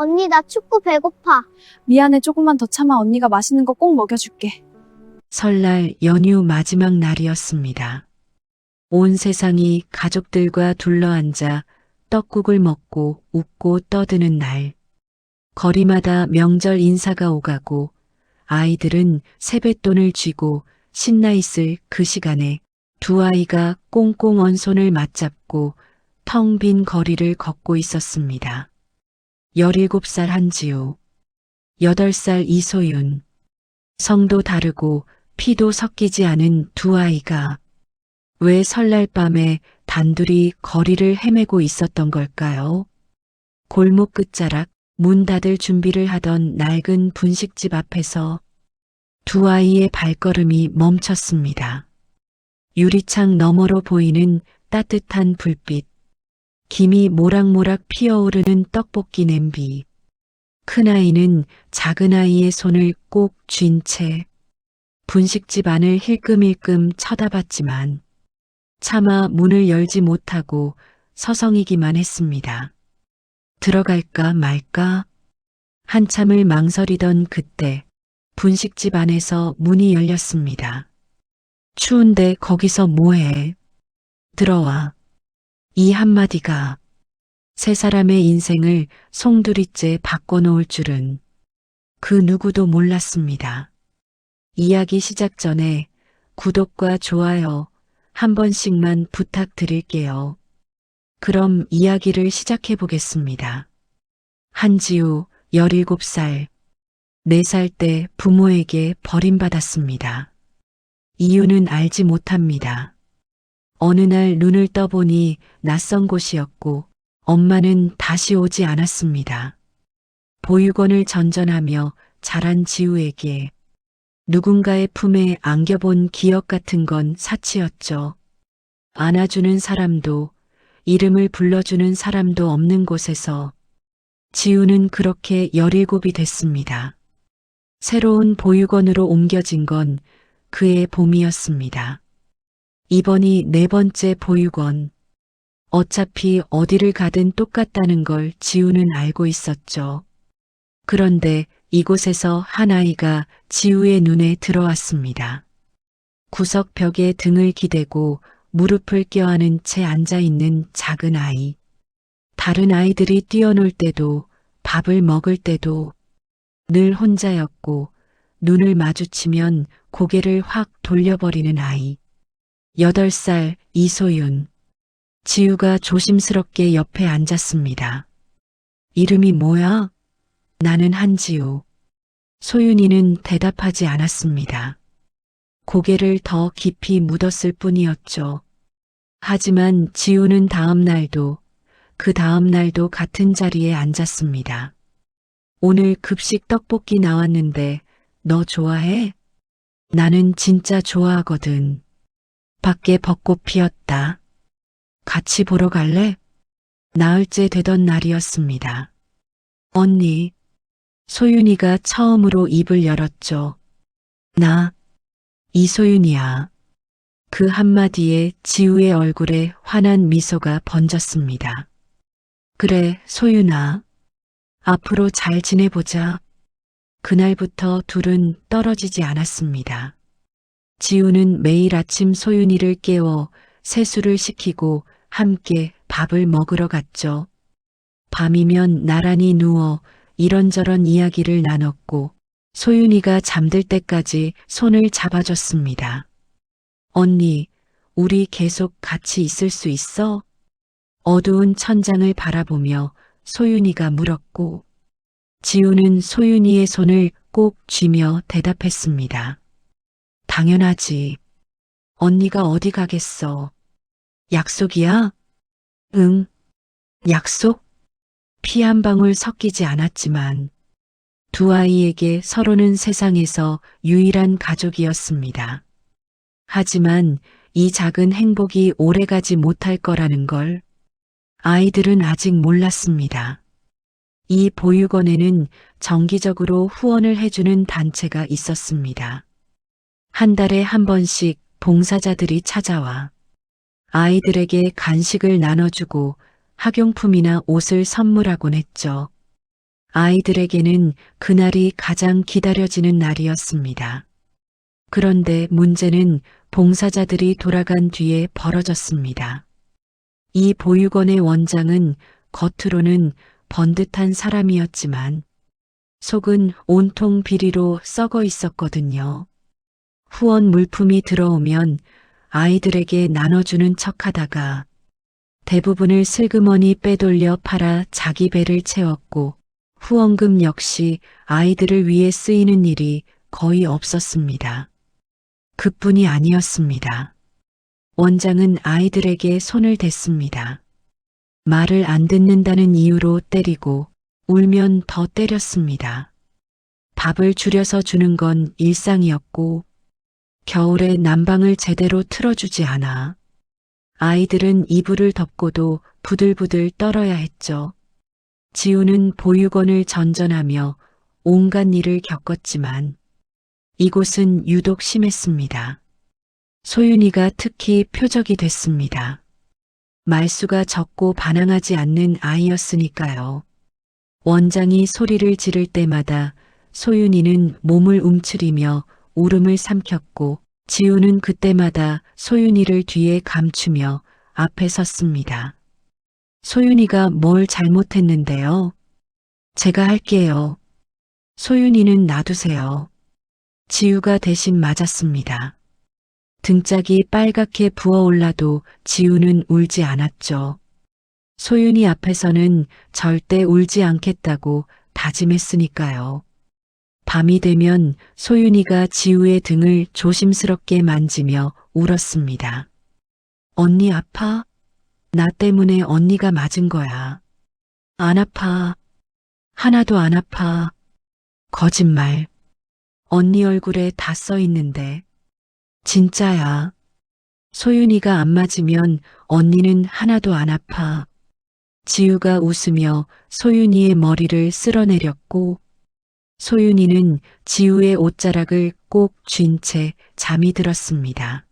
언니, 나 축구 배고파. 미안해, 조금만 더 참아. 언니가 맛있는 거 꼭 먹여줄게. 설날 연휴 마지막 날이었습니다. 온 세상이 가족들과 둘러앉아 떡국을 먹고 웃고 떠드는 날. 거리마다 명절 인사가 오가고 아이들은 세뱃돈을 쥐고 신나 있을 그 시간에 두 아이가 꽁꽁 언 손을 맞잡고 텅 빈 거리를 걷고 있었습니다. 17살 한지우, 8살 이소윤. 성도 다르고 피도 섞이지 않은 두 아이가 왜 설날 밤에 단둘이 거리를 헤매고 있었던 걸까요? 골목 끝자락 문 닫을 준비를 하던 낡은 분식집 앞에서 두 아이의 발걸음이 멈췄습니다. 유리창 너머로 보이는 따뜻한 불빛, 김이 모락모락 피어오르는 떡볶이 냄비, 큰아이는 작은아이의 손을 꼭 쥔 채 분식집 안을 힐끔힐끔 쳐다봤지만 차마 문을 열지 못하고 서성이기만 했습니다. 들어갈까 말까? 한참을 망설이던 그때 분식집 안에서 문이 열렸습니다. 추운데 거기서 뭐해? 들어와. 이 한마디가 세 사람의 인생을 송두리째 바꿔놓을 줄은 그 누구도 몰랐습니다. 이야기 시작 전에 구독과 좋아요 한 번씩만 부탁드릴게요. 그럼 이야기를 시작해 보겠습니다. 한지우 17살, 4살 때 부모에게 버림받았습니다. 이유는 알지 못합니다. 어느 날 눈을 떠보니 낯선 곳이었고 엄마는 다시 오지 않았습니다. 보육원을 전전하며 자란 지우에게 누군가의 품에 안겨본 기억 같은 건 사치였죠. 안아주는 사람도 이름을 불러주는 사람도 없는 곳에서 지우는 그렇게 17이 됐습니다. 새로운 보육원으로 옮겨진 건 그의 봄이었습니다. 이번이 4번째 보육원. 어차피 어디를 가든 똑같다는 걸 지우는 알고 있었죠. 그런데 이곳에서 한 아이가 지우의 눈에 들어왔습니다. 구석벽에 등을 기대고 무릎을 껴안은 채 앉아있는 작은 아이. 다른 아이들이 뛰어놀 때도 밥을 먹을 때도 늘 혼자였고 눈을 마주치면 고개를 확 돌려버리는 아이. 8살 이소윤. 지우가 조심스럽게 옆에 앉았습니다. 이름이 뭐야? 나는 한지우. 소윤이는 대답하지 않았습니다. 고개를 더 깊이 묻었을 뿐이었죠. 하지만 지우는 다음 날도 그 다음 날도 같은 자리에 앉았습니다. 오늘 급식 떡볶이 나왔는데 너 좋아해? 나는 진짜 좋아하거든. 밖에 벚꽃 피었다. 같이 보러 갈래? 나흘째 되던 날이었습니다. 언니, 소윤이가 처음으로 입을 열었죠. 나, 이소윤이야. 그 한마디에 지우의 얼굴에 환한 미소가 번졌습니다. 그래, 소윤아. 앞으로 잘 지내보자. 그날부터 둘은 떨어지지 않았습니다. 지우는 매일 아침 소윤이를 깨워 세수를 시키고 함께 밥을 먹으러 갔죠. 밤이면 나란히 누워 이런저런 이야기를 나눴고 소윤이가 잠들 때까지 손을 잡아줬습니다. 언니, 우리 계속 같이 있을 수 있어? 어두운 천장을 바라보며 소윤이가 물었고 지우는 소윤이의 손을 꼭 쥐며 대답했습니다. 당연하지. 언니가 어디 가겠어. 약속이야? 응. 약속? 피 한 방울 섞이지 않았지만 두 아이에게 서로는 세상에서 유일한 가족이었습니다. 하지만 이 작은 행복이 오래가지 못할 거라는 걸 아이들은 아직 몰랐습니다. 이 보육원에는 정기적으로 후원을 해주는 단체가 있었습니다. 한 달에 한 번씩 봉사자들이 찾아와 아이들에게 간식을 나눠주고 학용품이나 옷을 선물하곤 했죠. 아이들에게는 그날이 가장 기다려지는 날이었습니다. 그런데 문제는 봉사자들이 돌아간 뒤에 벌어졌습니다. 이 보육원의 원장은 겉으로는 번듯한 사람이었지만 속은 온통 비리로 썩어 있었거든요. 후원 물품이 들어오면 아이들에게 나눠주는 척하다가 대부분을 슬그머니 빼돌려 팔아 자기 배를 채웠고 후원금 역시 아이들을 위해 쓰이는 일이 거의 없었습니다. 그뿐이 아니었습니다. 원장은 아이들에게 손을 댔습니다. 말을 안 듣는다는 이유로 때리고 울면 더 때렸습니다. 밥을 줄여서 주는 건 일상이었고 겨울에 난방을 제대로 틀어주지 않아 아이들은 이불을 덮고도 부들부들 떨어야 했죠. 지우는 보육원을 전전하며 온갖 일을 겪었지만 이곳은 유독 심했습니다. 소윤이가 특히 표적이 됐습니다. 말수가 적고 반항하지 않는 아이였으니까요. 원장이 소리를 지를 때마다 소윤이는 몸을 움츠리며 울음을 삼켰고 지우는 그때마다 소윤이를 뒤에 감추며 앞에 섰습니다. 소윤이가 뭘 잘못했는데요? 제가 할게요. 소윤이는 놔두세요. 지우가 대신 맞았습니다. 등짝이 빨갛게 부어올라도 지우는 울지 않았죠. 소윤이 앞에서는 절대 울지 않겠다고 다짐했으니까요. 밤이 되면 소윤이가 지우의 등을 조심스럽게 만지며 울었습니다. 언니 아파? 나 때문에 언니가 맞은 거야. 안 아파. 하나도 안 아파. 거짓말. 언니 얼굴에 다 써 있는데. 진짜야. 소윤이가 안 맞으면 언니는 하나도 안 아파. 지우가 웃으며 소윤이의 머리를 쓸어내렸고 소윤이는 지우의 옷자락을 꼭 쥔 채 잠이 들었습니다.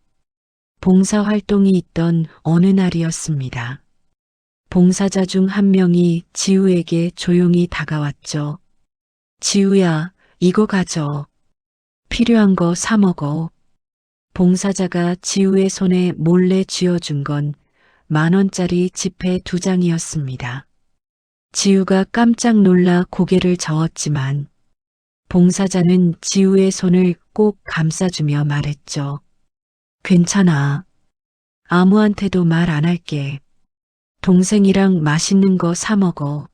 봉사활동이 있던 어느 날이었습니다. 봉사자 중 한 명이 지우에게 조용히 다가왔죠. 지우야, 이거 가져. 필요한 거 사 먹어. 봉사자가 지우의 손에 몰래 쥐어준 건 10,000원짜리 지폐 2장이었습니다. 지우가 깜짝 놀라 고개를 저었지만 봉사자는 지우의 손을 꼭 감싸주며 말했죠. 괜찮아. 아무한테도 말 안 할게. 동생이랑 맛있는 거 사 먹어.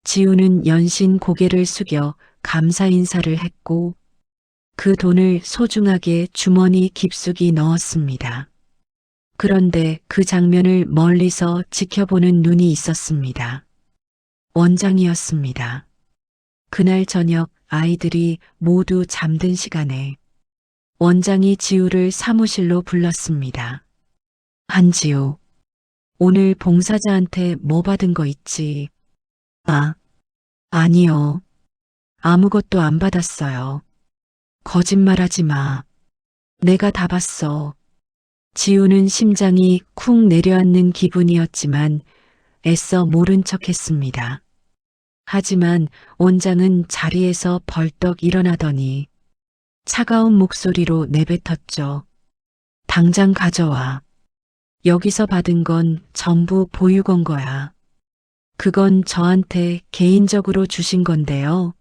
지우는 연신 고개를 숙여 감사 인사를 했고 그 돈을 소중하게 주머니 깊숙이 넣었습니다. 그런데 그 장면을 멀리서 지켜보는 눈이 있었습니다. 원장이었습니다. 그날 저녁 아이들이 모두 잠든 시간에 원장이 지우를 사무실로 불렀습니다. 한지우, 오늘 봉사자한테 뭐 받은 거 있지? 아니요. 아무것도 안 받았어요. 거짓말하지 마. 내가 다 봤어. 지우는 심장이 쿵 내려앉는 기분이었지만 애써 모른 척했습니다. 하지만 원장은 자리에서 벌떡 일어나더니 차가운 목소리로 내뱉었죠. 당장 가져와. 여기서 받은 건 전부 보육원 거야. 그건 저한테 개인적으로 주신 건데요.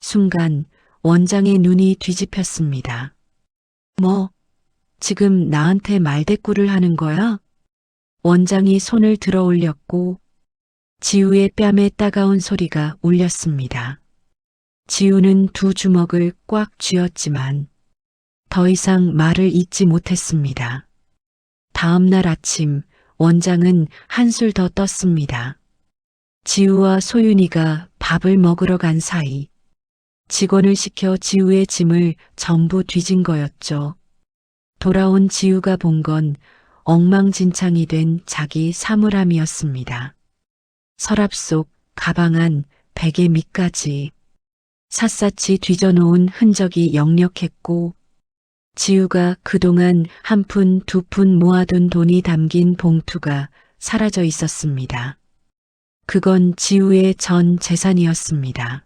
순간 원장의 눈이 뒤집혔습니다. 뭐, 지금 나한테 말대꾸를 하는 거야? 원장이 손을 들어 올렸고 지우의 뺨에 따가운 소리가 울렸습니다. 지우는 두 주먹을 꽉 쥐었지만 더 이상 말을 잇지 못했습니다. 다음 날 아침 원장은 한술 더 떴습니다. 지우와 소윤이가 밥을 먹으러 간 사이 직원을 시켜 지우의 짐을 전부 뒤진 거였죠. 돌아온 지우가 본 건 엉망진창이 된 자기 사물함이었습니다. 서랍 속 가방 안 베개 밑까지 샅샅이 뒤져놓은 흔적이 역력했고 지우가 그동안 한 푼 두 푼 모아둔 돈이 담긴 봉투가 사라져 있었습니다. 그건 지우의 전 재산이었습니다.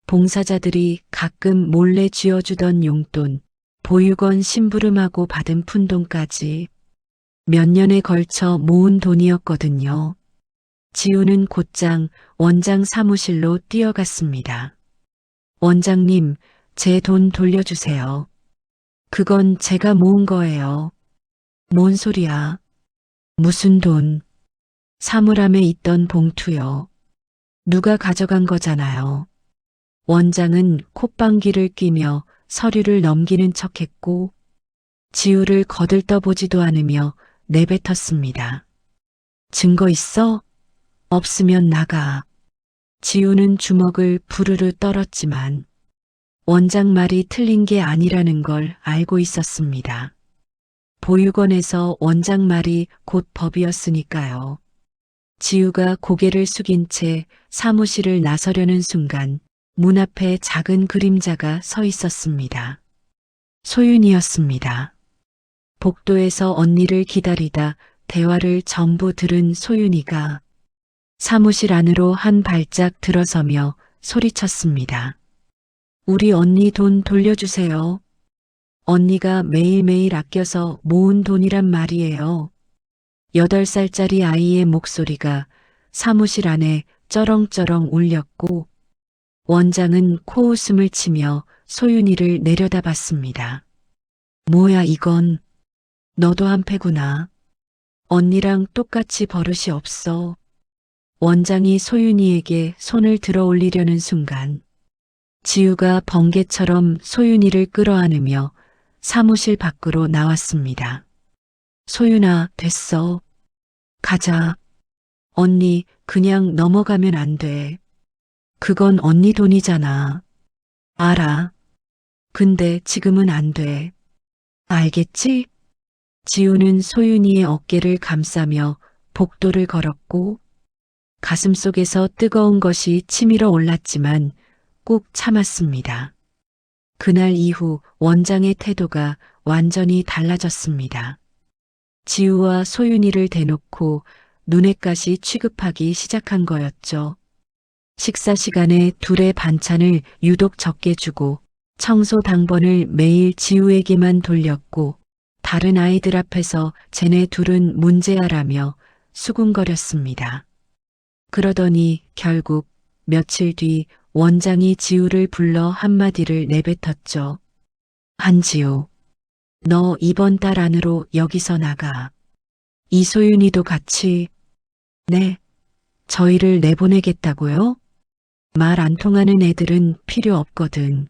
봉사자들이 가끔 몰래 쥐어주던 용돈, 보육원 심부름하고 받은 푼돈까지 몇 년에 걸쳐 모은 돈이었거든요. 지우는 곧장 원장 사무실로 뛰어갔습니다. 원장님, 제 돈 돌려주세요. 그건 제가 모은 거예요. 뭔 소리야? 무슨 돈? 사물함에 있던 봉투요. 누가 가져간 거잖아요. 원장은 콧방귀를 뀌며 서류를 넘기는 척했고 지우를 거들떠보지도 않으며 내뱉었습니다. 증거 있어? 없으면 나가. 지우는 주먹을 부르르 떨었지만 원장 말이 틀린 게 아니라는 걸 알고 있었습니다. 보육원에서 원장 말이 곧 법이었으니까요. 지우가 고개를 숙인 채 사무실을 나서려는 순간 문 앞에 작은 그림자가 서 있었습니다. 소윤이었습니다. 복도에서 언니를 기다리다 대화를 전부 들은 소윤이가 사무실 안으로 한 발짝 들어서며 소리쳤습니다. 우리 언니 돈 돌려주세요. 언니가 매일매일 아껴서 모은 돈이란 말이에요. 8살짜리 아이의 목소리가 사무실 안에 쩌렁쩌렁 울렸고 원장은 코웃음을 치며 소윤이를 내려다봤습니다. 뭐야 이건? 너도 한패구나. 언니랑 똑같이 버릇이 없어. 원장이 소윤이에게 손을 들어 올리려는 순간 지우가 번개처럼 소윤이를 끌어안으며 사무실 밖으로 나왔습니다. 소윤아, 됐어. 가자. 언니, 그냥 넘어가면 안 돼. 그건 언니 돈이잖아. 알아. 근데 지금은 안 돼. 알겠지? 지우는 소윤이의 어깨를 감싸며 복도를 걸었고 가슴속에서 뜨거운 것이 치밀어 올랐지만 꾹 참았습니다. 그날 이후 원장의 태도가 완전히 달라졌습니다. 지우와 소윤이를 대놓고 눈엣가시 취급하기 시작한 거였죠. 식사 시간에 둘의 반찬을 유독 적게 주고 청소 당번을 매일 지우에게만 돌렸고 다른 아이들 앞에서 쟤네 둘은 문제아라며 수군거렸습니다. 그러더니 결국 며칠 뒤 원장이 지우를 불러 한마디를 내뱉었죠. 한지우, 너 이번 달 안으로 여기서 나가. 이소윤이도 같이. 네, 저희를 내보내겠다고요? 말 안 통하는 애들은 필요 없거든.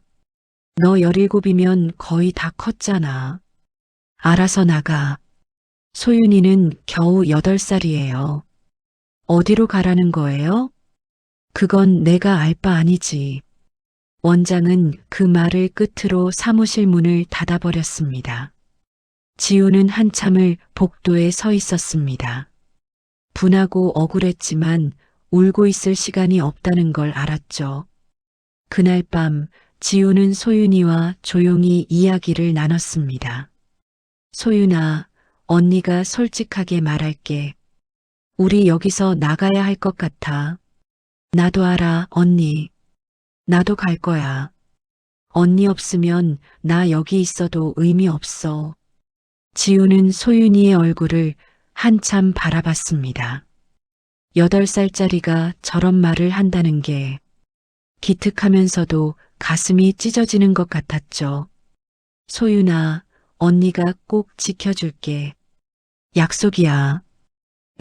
너 17이면 거의 다 컸잖아. 알아서 나가. 소윤이는 겨우 8살이에요. 어디로 가라는 거예요? 그건 내가 알 바 아니지. 원장은 그 말을 끝으로 사무실 문을 닫아버렸습니다. 지우는 한참을 복도에 서 있었습니다. 분하고 억울했지만 울고 있을 시간이 없다는 걸 알았죠. 그날 밤 지우는 소윤이와 조용히 이야기를 나눴습니다. 소윤아, 언니가 솔직하게 말할게. 우리 여기서 나가야 할 것 같아. 나도 알아, 언니. 나도 갈 거야. 언니 없으면 나 여기 있어도 의미 없어. 지우는 소윤이의 얼굴을 한참 바라봤습니다. 8살짜리가 저런 말을 한다는 게 기특하면서도 가슴이 찢어지는 것 같았죠. 소윤아, 언니가 꼭 지켜줄게. 약속이야.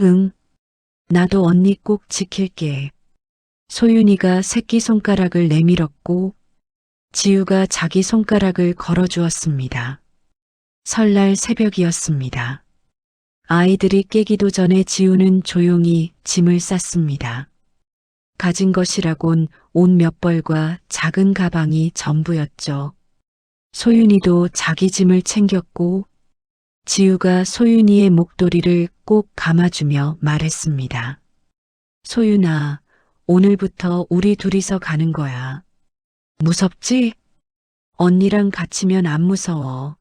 응. 나도 언니 꼭 지킬게. 소윤이가 새끼손가락을 내밀었고 지우가 자기 손가락을 걸어주었습니다. 설날 새벽이었습니다. 아이들이 깨기도 전에 지우는 조용히 짐을 쌌습니다. 가진 것이라곤 옷 몇 벌과 작은 가방이 전부였죠. 소윤이도 자기 짐을 챙겼고 지우가 소윤이의 목도리를 꼭 감아주며 말했습니다. 소윤아, 오늘부터 우리 둘이서 가는 거야. 무섭지? 언니랑 같이면 안 무서워.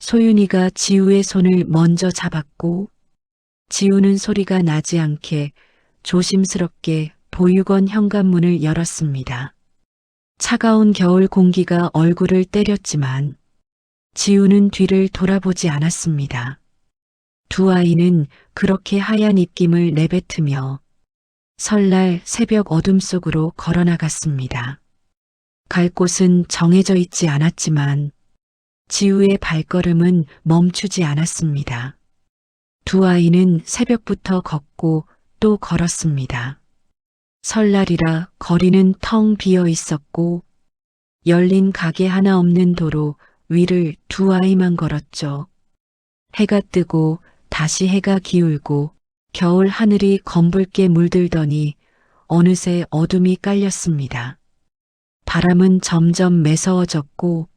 소윤이가 지우의 손을 먼저 잡았고 지우는 소리가 나지 않게 조심스럽게 보육원 현관문을 열었습니다. 차가운 겨울 공기가 얼굴을 때렸지만 지우는 뒤를 돌아보지 않았습니다. 두 아이는 그렇게 하얀 입김을 내뱉으며 설날 새벽 어둠 속으로 걸어나갔습니다. 갈 곳은 정해져 있지 않았지만 지우의 발걸음은 멈추지 않았습니다. 두 아이는 새벽부터 걷고 또 걸었습니다. 설날이라 거리는 텅 비어 있었고 열린 가게 하나 없는 도로 위를 두 아이만 걸었죠. 해가 뜨고 다시 해가 기울고 겨울 하늘이 검붉게 물들더니 어느새 어둠이 깔렸습니다. 바람은 점점 매서워졌고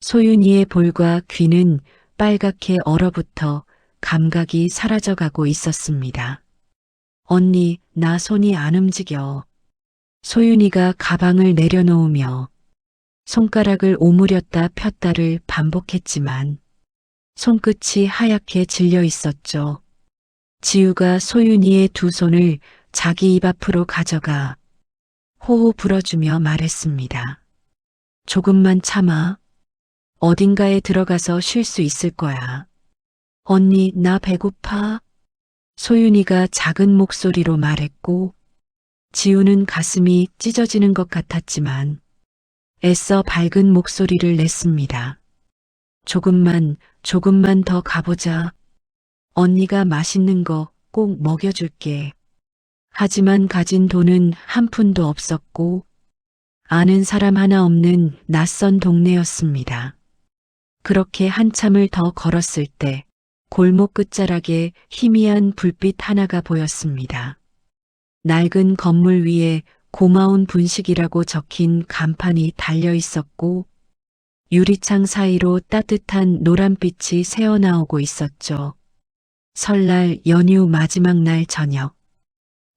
소윤이의 볼과 귀는 빨갛게 얼어붙어 감각이 사라져가고 있었습니다. 언니, 나 손이 안 움직여. 소윤이가 가방을 내려놓으며 손가락을 오므렸다 폈다를 반복했지만 손끝이 하얗게 질려 있었죠. 지우가 소윤이의 두 손을 자기 입 앞으로 가져가 호호 불어주며 말했습니다. 조금만 참아. 어딘가에 들어가서 쉴 수 있을 거야. 언니, 나 배고파. 소윤이가 작은 목소리로 말했고 지우는 가슴이 찢어지는 것 같았지만 애써 밝은 목소리를 냈습니다. 조금만 더 가보자. 언니가 맛있는 거 꼭 먹여줄게. 하지만 가진 돈은 한 푼도 없었고 아는 사람 하나 없는 낯선 동네였습니다. 그렇게 한참을 더 걸었을 때 골목 끝자락에 희미한 불빛 하나가 보였습니다. 낡은 건물 위에 고마운 분식이라고 적힌 간판이 달려 있었고 유리창 사이로 따뜻한 노란빛이 새어나오고 있었죠. 설날 연휴 마지막 날 저녁,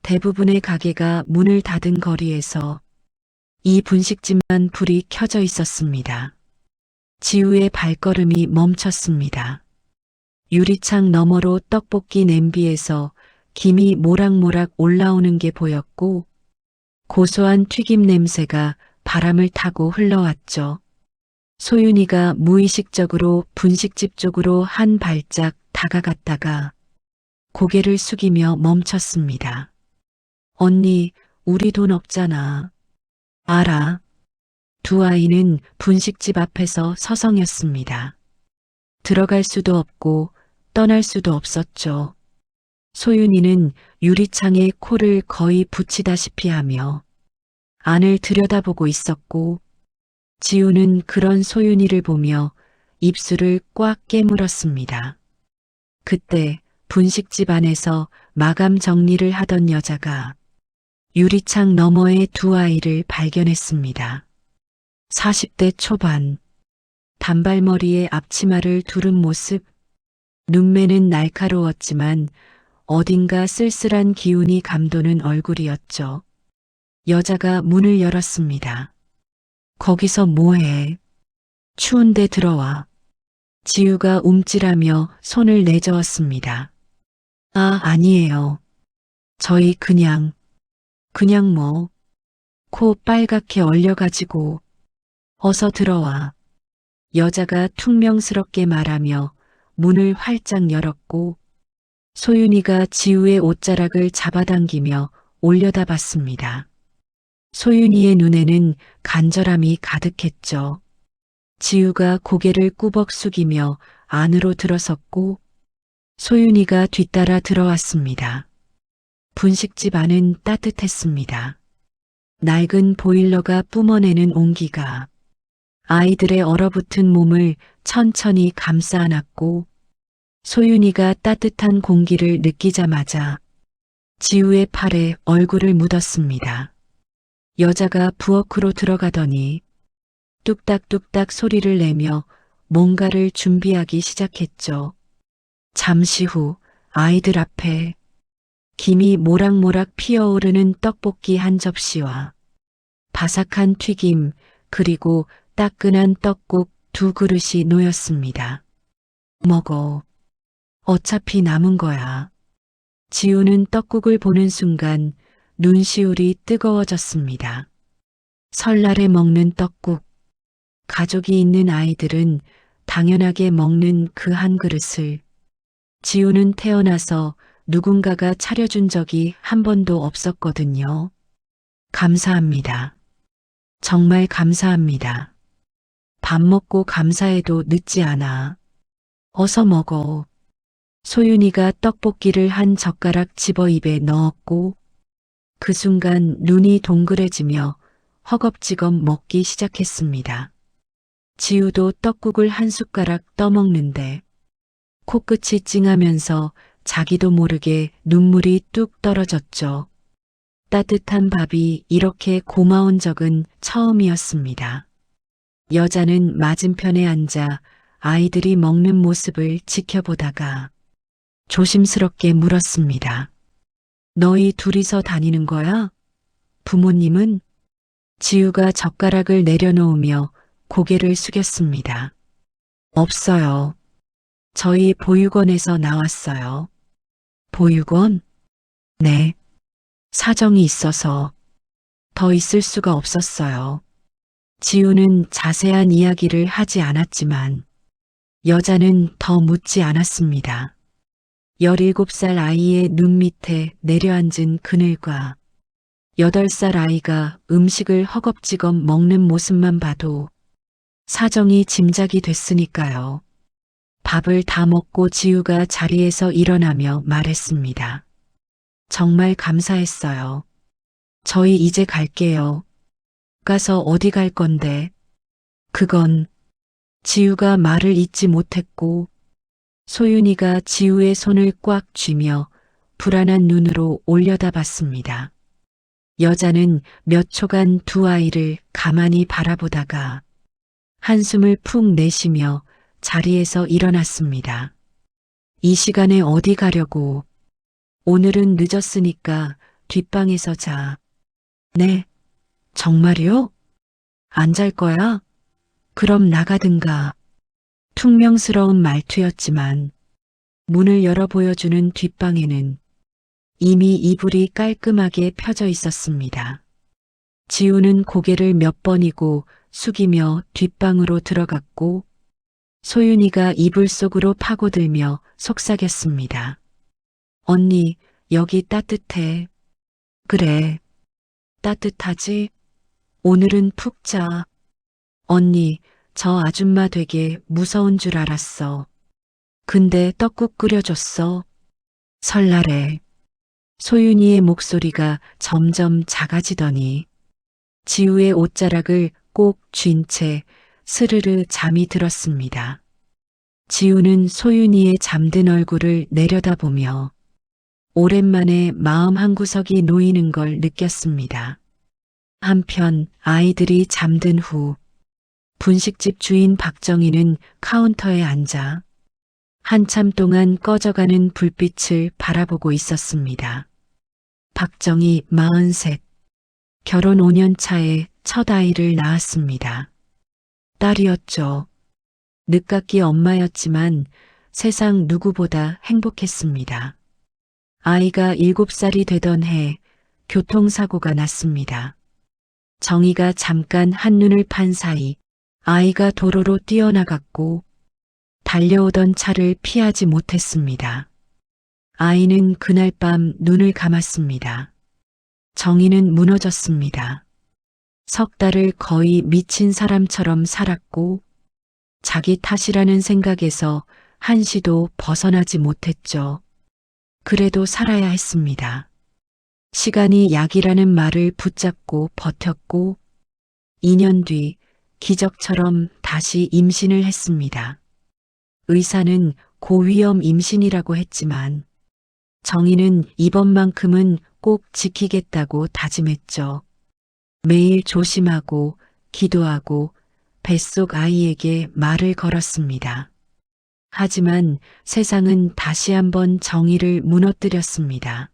대부분의 가게가 문을 닫은 거리에서 이 분식집만 불이 켜져 있었습니다. 지우의 발걸음이 멈췄습니다. 유리창 너머로 떡볶이 냄비에서 김이 모락모락 올라오는 게 보였고 고소한 튀김 냄새가 바람을 타고 흘러왔죠. 소윤이가 무의식적으로 분식집 쪽으로 한 발짝 다가갔다가 고개를 숙이며 멈췄습니다. 언니, 우리 돈 없잖아. 알아. 두 아이는 분식집 앞에서 서성였습니다. 들어갈 수도 없고 떠날 수도 없었죠. 소윤이는 유리창에 코를 거의 붙이다시피 하며 안을 들여다보고 있었고 지우는 그런 소윤이를 보며 입술을 꽉 깨물었습니다. 그때 분식집 안에서 마감 정리를 하던 여자가 유리창 너머의 두 아이를 발견했습니다. 40대 초반, 단발머리에 앞치마를 두른 모습, 눈매는 날카로웠지만 어딘가 쓸쓸한 기운이 감도는 얼굴이었죠. 여자가 문을 열었습니다. 거기서 뭐해? 추운데 들어와. 지우가 움찔하며 손을 내저었습니다. 아, 아니에요. 저희 그냥 뭐, 코 빨갛게 얼려가지고 어서 들어와. 여자가 퉁명스럽게 말하며 문을 활짝 열었고 소윤이가 지우의 옷자락을 잡아당기며 올려다봤습니다. 소윤이의 눈에는 간절함이 가득했죠. 지우가 고개를 꾸벅 숙이며 안으로 들어섰고 소윤이가 뒤따라 들어왔습니다. 분식집 안은 따뜻했습니다. 낡은 보일러가 뿜어내는 온기가 아이들의 얼어붙은 몸을 천천히 감싸 안았고 소윤이가 따뜻한 공기를 느끼자마자 지우의 팔에 얼굴을 묻었습니다. 여자가 부엌으로 들어가더니 뚝딱뚝딱 소리를 내며 뭔가를 준비하기 시작했죠. 잠시 후 아이들 앞에 김이 모락모락 피어오르는 떡볶이 한 접시와 바삭한 튀김 그리고 따끈한 떡국 두 그릇이 놓였습니다. 먹어. 어차피 남은 거야. 지우는 떡국을 보는 순간 눈시울이 뜨거워졌습니다. 설날에 먹는 떡국. 가족이 있는 아이들은 당연하게 먹는 그 한 그릇을 지우는 태어나서 누군가가 차려준 적이 한 번도 없었거든요. 감사합니다. 정말 감사합니다. 밥 먹고 감사해도 늦지 않아. 어서 먹어. 소윤이가 떡볶이를 한 젓가락 집어 입에 넣었고 그 순간 눈이 동그래지며 허겁지겁 먹기 시작했습니다. 지우도 떡국을 한 숟가락 떠먹는데 코끝이 찡하면서 자기도 모르게 눈물이 뚝 떨어졌죠. 따뜻한 밥이 이렇게 고마운 적은 처음이었습니다. 여자는 맞은편에 앉아 아이들이 먹는 모습을 지켜보다가 조심스럽게 물었습니다. 너희 둘이서 다니는 거야? 부모님은? 지우가 젓가락을 내려놓으며 고개를 숙였습니다. 없어요. 저희 보육원에서 나왔어요. 보육원? 네. 사정이 있어서 더 있을 수가 없었어요. 지우는 자세한 이야기를 하지 않았지만 여자는 더 묻지 않았습니다. 17살 아이의 눈 밑에 내려앉은 그늘과 8살 아이가 음식을 허겁지겁 먹는 모습만 봐도 사정이 짐작이 됐으니까요. 밥을 다 먹고 지우가 자리에서 일어나며 말했습니다. 정말 감사했어요. 저희 이제 갈게요. 가서 어디 갈 건데? 그건 지우가 말을 잇지 못했고 소윤이가 지우의 손을 꽉 쥐며 불안한 눈으로 올려다봤습니다. 여자는 몇 초간 두 아이를 가만히 바라보다가 한숨을 푹 내쉬며 자리에서 일어났습니다. 이 시간에 어디 가려고? 오늘은 늦었으니까 뒷방에서 자. 네. 정말요? 안 잘 거야? 그럼 나가든가. 퉁명스러운 말투였지만 문을 열어 보여주는 뒷방에는 이미 이불이 깔끔하게 펴져 있었습니다. 지우는 고개를 몇 번이고 숙이며 뒷방으로 들어갔고 소윤이가 이불 속으로 파고들며 속삭였습니다. 언니, 여기 따뜻해. 그래. 따뜻하지? 오늘은 푹 자. 언니, 저 아줌마 되게 무서운 줄 알았어. 근데 떡국 끓여줬어. 설날에. 소윤이의 목소리가 점점 작아지더니 지우의 옷자락을 꼭 쥔 채 스르르 잠이 들었습니다. 지우는 소윤이의 잠든 얼굴을 내려다보며 오랜만에 마음 한구석이 놓이는 걸 느꼈습니다. 한편 아이들이 잠든 후 분식집 주인 박정희는 카운터에 앉아 한참 동안 꺼져가는 불빛을 바라보고 있었습니다. 박정희 43, 결혼 5년 차에 첫 아이를 낳았습니다. 딸이었죠. 늦깎이 엄마였지만 세상 누구보다 행복했습니다. 아이가 7살이 되던 해 교통사고가 났습니다. 정희가 잠깐 한눈을 판 사이 아이가 도로로 뛰어나갔고 달려오던 차를 피하지 못했습니다. 아이는 그날 밤 눈을 감았습니다. 정희는 무너졌습니다. 석 달을 거의 미친 사람처럼 살았고 자기 탓이라는 생각에서 한시도 벗어나지 못했죠. 그래도 살아야 했습니다. 시간이 약이라는 말을 붙잡고 버텼고 2년 뒤 기적처럼 다시 임신을 했습니다. 의사는 고위험 임신이라고 했지만 정희는 이번만큼은 꼭 지키겠다고 다짐했죠. 매일 조심하고 기도하고 뱃속 아이에게 말을 걸었습니다. 하지만 세상은 다시 한번 정의를 무너뜨렸습니다.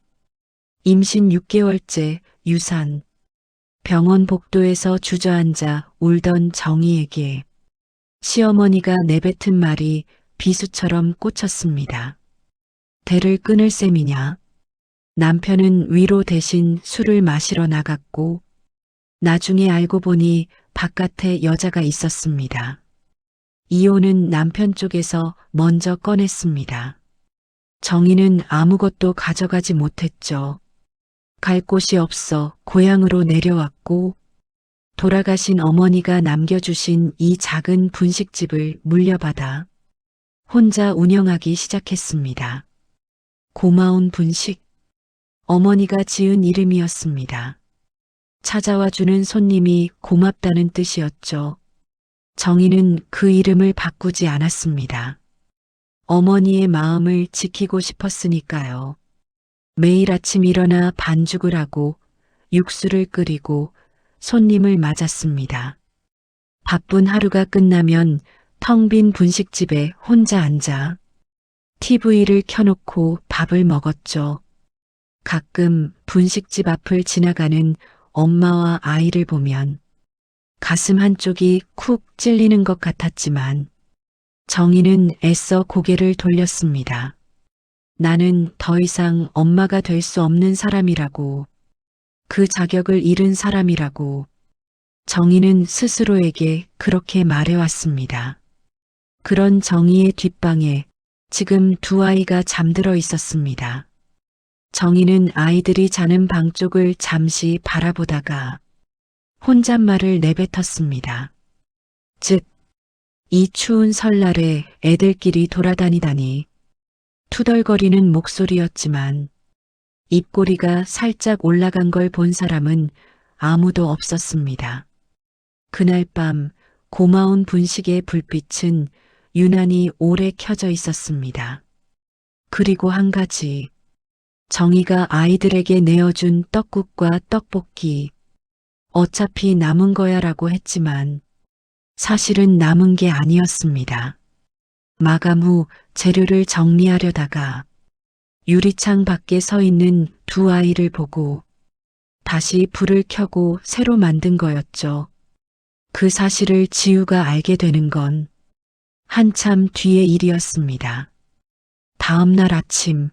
임신 6개월째 유산. 병원 복도에서 주저앉아 울던 정희에게 시어머니가 내뱉은 말이 비수처럼 꽂혔습니다. 대를 끊을 셈이냐? 남편은 위로 대신 술을 마시러 나갔고 나중에 알고 보니 바깥에 여자가 있었습니다. 이혼은 남편 쪽에서 먼저 꺼냈습니다. 정희는 아무것도 가져가지 못했죠. 갈 곳이 없어 고향으로 내려왔고 돌아가신 어머니가 남겨주신 이 작은 분식집을 물려받아 혼자 운영하기 시작했습니다. 고마운 분식, 어머니가 지은 이름이었습니다. 찾아와 주는 손님이 고맙다는 뜻이었죠. 정희는 그 이름을 바꾸지 않았습니다. 어머니의 마음을 지키고 싶었으니까요. 매일 아침 일어나 반죽을 하고 육수를 끓이고 손님을 맞았습니다. 바쁜 하루가 끝나면 텅 빈 분식집에 혼자 앉아 TV를 켜놓고 밥을 먹었죠. 가끔 분식집 앞을 지나가는 엄마와 아이를 보면 가슴 한쪽이 쿡 찔리는 것 같았지만 정희는 애써 고개를 돌렸습니다. 나는 더 이상 엄마가 될 수 없는 사람이라고, 그 자격을 잃은 사람이라고 정희는 스스로에게 그렇게 말해왔습니다. 그런 정희의 뒷방에 지금 두 아이가 잠들어 있었습니다. 정희는 아이들이 자는 방 쪽을 잠시 바라보다가 혼잣말을 내뱉었습니다. 즉, 이 추운 설날에 애들끼리 돌아다니다니 투덜거리는 목소리였지만 입꼬리가 살짝 올라간 걸 본 사람은 아무도 없었습니다. 그날 밤 고마운 분식의 불빛은 유난히 오래 켜져 있었습니다. 그리고 한 가지, 정희가 아이들에게 내어준 떡국과 떡볶이, 어차피 남은 거야 라고 했지만 사실은 남은 게 아니었습니다. 마감 후 재료를 정리하려다가 유리창 밖에 서 있는 두 아이를 보고 다시 불을 켜고 새로 만든 거였죠. 그 사실을 지우가 알게 되는 건 한참 뒤의 일이었습니다. 다음 날 아침,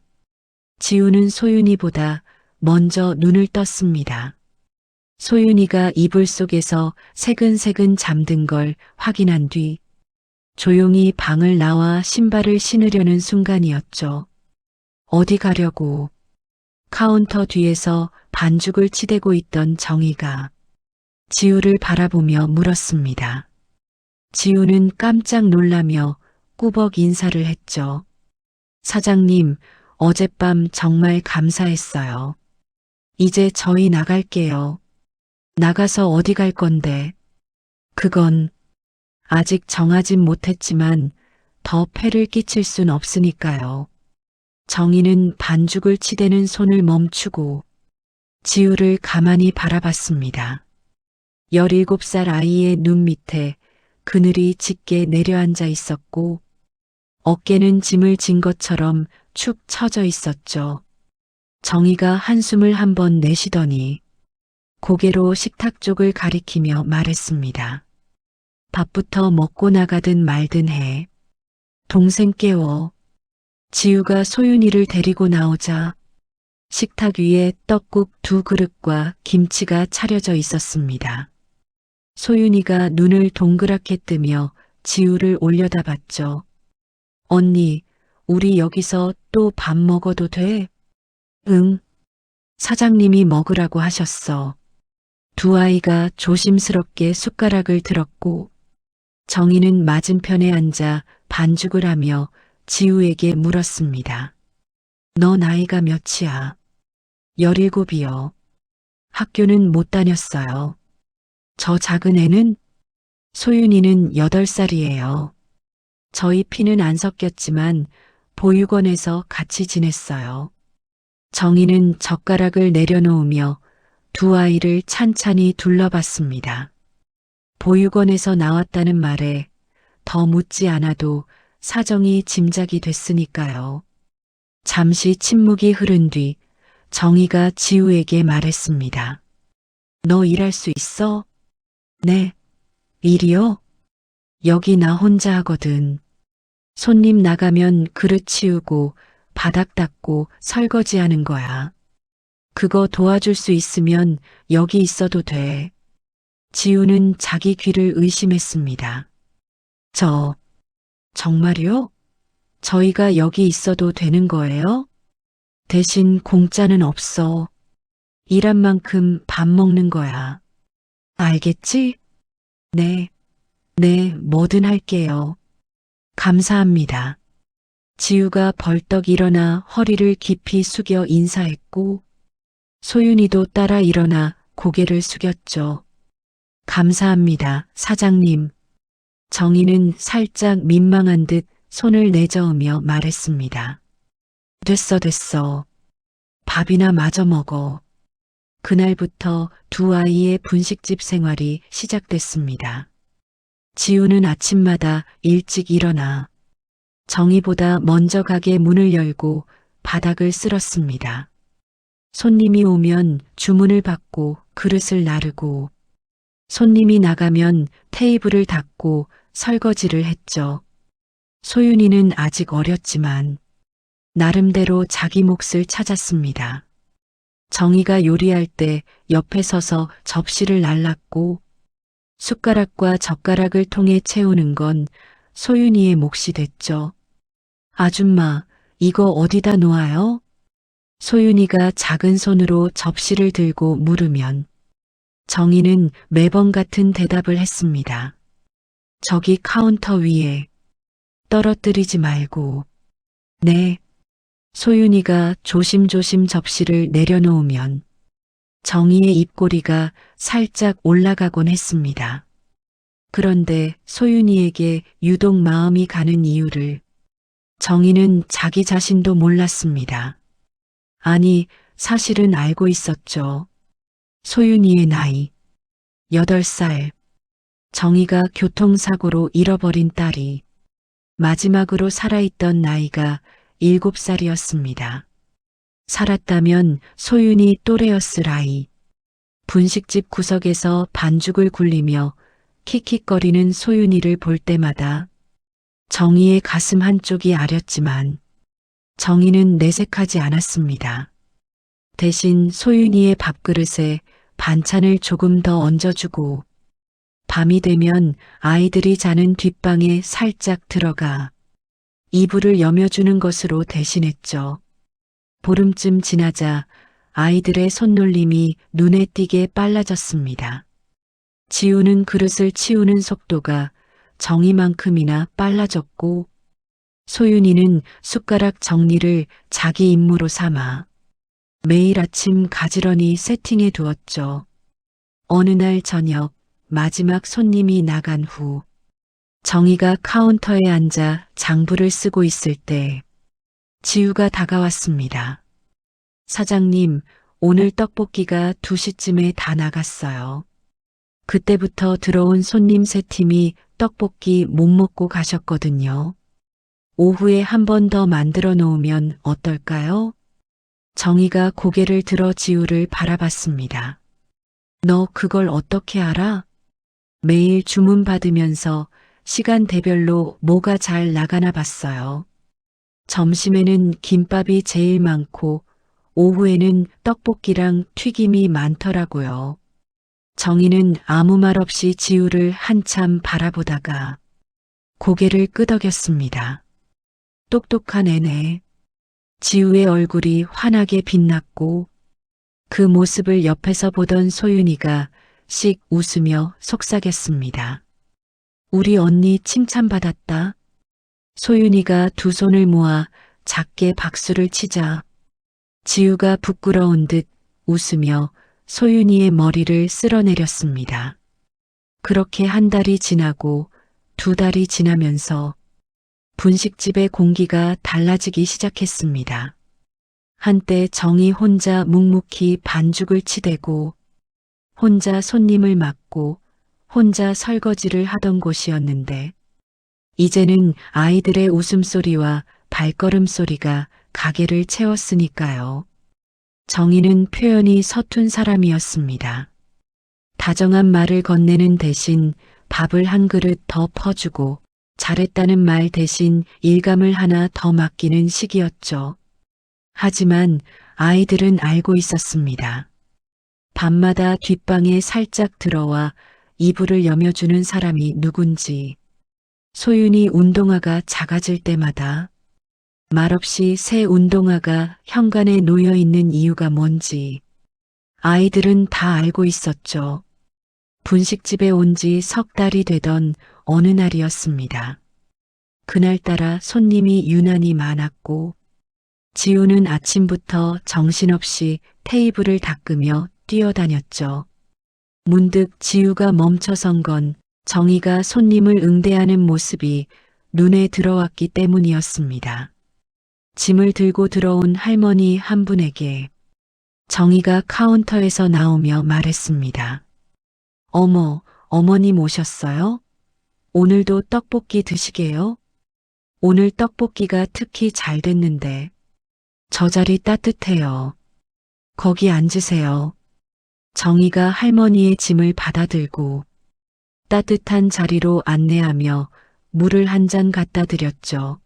지우는 소윤이보다 먼저 눈을 떴습니다. 소윤이가 이불 속에서 새근새근 잠든 걸 확인한 뒤 조용히 방을 나와 신발을 신으려는 순간이었죠. 어디 가려고? 카운터 뒤에서 반죽을 치대고 있던 정희가 지우를 바라보며 물었습니다. 지우는 깜짝 놀라며 꾸벅 인사를 했죠. 사장님, 어젯밤 정말 감사했어요. 이제 저희 나갈게요. 나가서 어디 갈 건데? 그건 아직 정하진 못했지만 더 폐를 끼칠 순 없으니까요. 정희는 반죽을 치대는 손을 멈추고 지우를 가만히 바라봤습니다. 17살 아이의 눈 밑에 그늘이 짙게 내려앉아 있었고 어깨는 짐을 진 것처럼 축 처져 있었죠. 정희가 한숨을 한 번 내쉬더니 고개로 식탁 쪽을 가리키며 말했습니다. 밥부터 먹고 나가든 말든 해. 동생 깨워. 지우가 소윤이를 데리고 나오자 식탁 위에 떡국 2그릇과 김치가 차려져 있었습니다. 소윤이가 눈을 동그랗게 뜨며 지우를 올려다봤죠. 언니, 우리 여기서 또 밥 먹어도 돼? 응. 사장님이 먹으라고 하셨어. 두 아이가 조심스럽게 숟가락을 들었고 정희는 맞은편에 앉아 반죽을 하며 지우에게 물었습니다. 너 나이가 몇이야? 17이요. 학교는 못 다녔어요. 저 작은 애는? 소윤이는 8살이에요. 저희 피는 안 섞였지만 보육원에서 같이 지냈어요. 정희는 젓가락을 내려놓으며 두 아이를 찬찬히 둘러봤습니다. 보육원에서 나왔다는 말에 더 묻지 않아도 사정이 짐작이 됐으니까요. 잠시 침묵이 흐른 뒤 정희가 지우에게 말했습니다. 너 일할 수 있어? 네. 일이요? 여기 나 혼자 하거든. 손님 나가면 그릇 치우고 바닥 닦고 설거지하는 거야. 그거 도와줄 수 있으면 여기 있어도 돼. 지우는 자기 귀를 의심했습니다. 정말요? 저희가 여기 있어도 되는 거예요? 대신 공짜는 없어. 일한 만큼 밥 먹는 거야. 알겠지? 네, 뭐든 할게요. 감사합니다. 지우가 벌떡 일어나 허리를 깊이 숙여 인사했고, 소윤이도 따라 일어나 고개를 숙였죠. 감사합니다, 사장님. 정희는 살짝 민망한 듯 손을 내저으며 말했습니다. 됐어. 밥이나 마저 먹어. 그날부터 두 아이의 분식집 생활이 시작됐습니다. 지우는 아침마다 일찍 일어나 정희보다 먼저 가게 문을 열고 바닥을 쓸었습니다. 손님이 오면 주문을 받고 그릇을 나르고, 손님이 나가면 테이블을 닦고 설거지를 했죠. 소윤이는 아직 어렸지만 나름대로 자기 몫을 찾았습니다. 정희가 요리할 때 옆에 서서 접시를 날랐고, 숟가락과 젓가락을 통해 채우는 건 소윤이의 몫이 됐죠. 아줌마, 이거 어디다 놓아요? 소윤이가 작은 손으로 접시를 들고 물으면 정희는 매번 같은 대답을 했습니다. 저기 카운터 위에. 떨어뜨리지 말고. 네. 소윤이가 조심조심 접시를 내려놓으면 정희의 입꼬리가 살짝 올라가곤 했습니다. 그런데 소윤이에게 유독 마음이 가는 이유를 정희는 자기 자신도 몰랐습니다. 아니, 사실은 알고 있었죠. 소윤이의 나이 8살. 정희가 교통사고로 잃어버린 딸이 마지막으로 살아있던 나이가 7살이었습니다. 살았다면 소윤이 또래였을 아이. 분식집 구석에서 반죽을 굴리며 킥킥거리는 소윤이를 볼 때마다 정희의 가슴 한쪽이 아렸지만 정희는 내색하지 않았습니다. 대신 소윤이의 밥그릇에 반찬을 조금 더 얹어주고, 밤이 되면 아이들이 자는 뒷방에 살짝 들어가 이불을 여며주는 것으로 대신했죠. 보름쯤 지나자 아이들의 손놀림이 눈에 띄게 빨라졌습니다. 지우는 그릇을 치우는 속도가 정희만큼이나 빨라졌고, 소윤이는 숟가락 정리를 자기 임무로 삼아 매일 아침 가지런히 세팅해 두었죠. 어느 날 저녁 마지막 손님이 나간 후 정희가 카운터에 앉아 장부를 쓰고 있을 때 지우가 다가왔습니다. 사장님, 오늘 떡볶이가 2시쯤에 다 나갔어요. 그때부터 들어온 손님 3팀이 떡볶이 못 먹고 가셨거든요. 오후에 한 번 더 만들어 놓으면 어떨까요? 정희가 고개를 들어 지우를 바라봤습니다. 너 그걸 어떻게 알아? 매일 주문 받으면서 시간대별로 뭐가 잘 나가나 봤어요. 점심에는 김밥이 제일 많고 오후에는 떡볶이랑 튀김이 많더라고요. 정희는 아무 말 없이 지우를 한참 바라보다가 고개를 끄덕였습니다. 똑똑한 애네. 지우의 얼굴이 환하게 빛났고 그 모습을 옆에서 보던 소윤이가 씩 웃으며 속삭였습니다. 우리 언니 칭찬받았다. 소윤이가 두 손을 모아 작게 박수를 치자 지우가 부끄러운 듯 웃으며 소윤이의 머리를 쓸어내렸습니다. 그렇게 한 달이 지나고 2달이 지나면서 분식집의 공기가 달라지기 시작했습니다. 한때 정희 혼자 묵묵히 반죽을 치대고 혼자 손님을 맡고 혼자 설거지를 하던 곳이었는데 이제는 아이들의 웃음소리와 발걸음소리가 가게를 채웠으니까요. 정희는 표현이 서툰 사람이었습니다. 다정한 말을 건네는 대신 밥을 한 그릇 더 퍼주고 잘했다는 말 대신 일감을 하나 더 맡기는 식이었죠. 하지만 아이들은 알고 있었습니다. 밤마다 뒷방에 살짝 들어와 이불을 여며주는 사람이 누군지, 소윤이 운동화가 작아질 때마다 말없이 새 운동화가 현관에 놓여 있는 이유가 뭔지 아이들은 다 알고 있었죠. 분식집에 온 지 석 달이 되던 어느 날이었습니다. 그날따라 손님이 유난히 많았고 지우는 아침부터 정신없이 테이블을 닦으며 뛰어다녔죠. 문득 지우가 멈춰선 건 정희가 손님을 응대하는 모습이 눈에 들어왔기 때문이었습니다. 짐을 들고 들어온 할머니 한 분에게 정희가 카운터에서 나오며 말했습니다. 어머, 어머님 오셨어요? 오늘도 떡볶이 드시게요? 오늘 떡볶이가 특히 잘 됐는데. 저 자리 따뜻해요. 거기 앉으세요. 정희가 할머니의 짐을 받아들고 따뜻한 자리로 안내하며 물을 한 잔 갖다 드렸죠.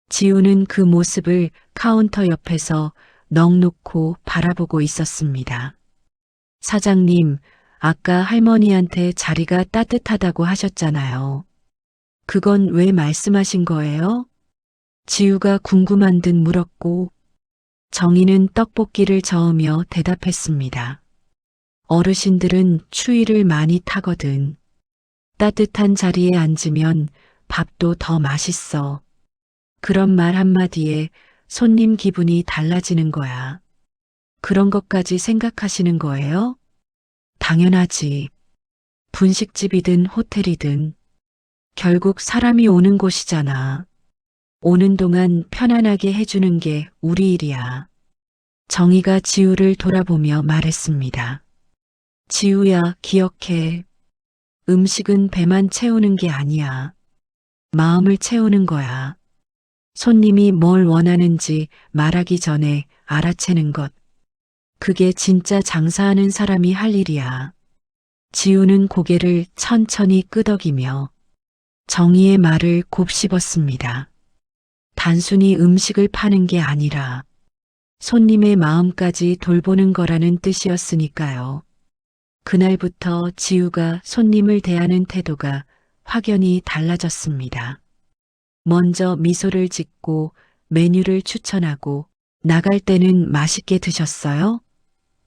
지우는 그 모습을 카운터 옆에서 넋 놓고 바라보고 있었습니다. 사장님, 아까 할머니한테 자리가 따뜻하다고 하셨잖아요. 그건 왜 말씀하신 거예요? 지우가 궁금한 듯 물었고 정희는 떡볶이를 저으며 대답했습니다. 어르신들은 추위를 많이 타거든. 따뜻한 자리에 앉으면 밥도 더 맛있어. 그런 말 한마디에 손님 기분이 달라지는 거야. 그런 것까지 생각하시는 거예요? 당연하지. 분식집이든 호텔이든 결국 사람이 오는 곳이잖아. 오는 동안 편안하게 해주는 게 우리 일이야. 정희가 지우를 돌아보며 말했습니다. 지우야, 기억해. 음식은 배만 채우는 게 아니야. 마음을 채우는 거야. 손님이 뭘 원하는지 말하기 전에 알아채는 것. 그게 진짜 장사하는 사람이 할 일이야. 지우는 고개를 천천히 끄덕이며 정희의 말을 곱씹었습니다. 단순히 음식을 파는 게 아니라 손님의 마음까지 돌보는 거라는 뜻이었으니까요. 그날부터 지우가 손님을 대하는 태도가 확연히 달라졌습니다. 먼저 미소를 짓고 메뉴를 추천하고 나갈 때는 맛있게 드셨어요?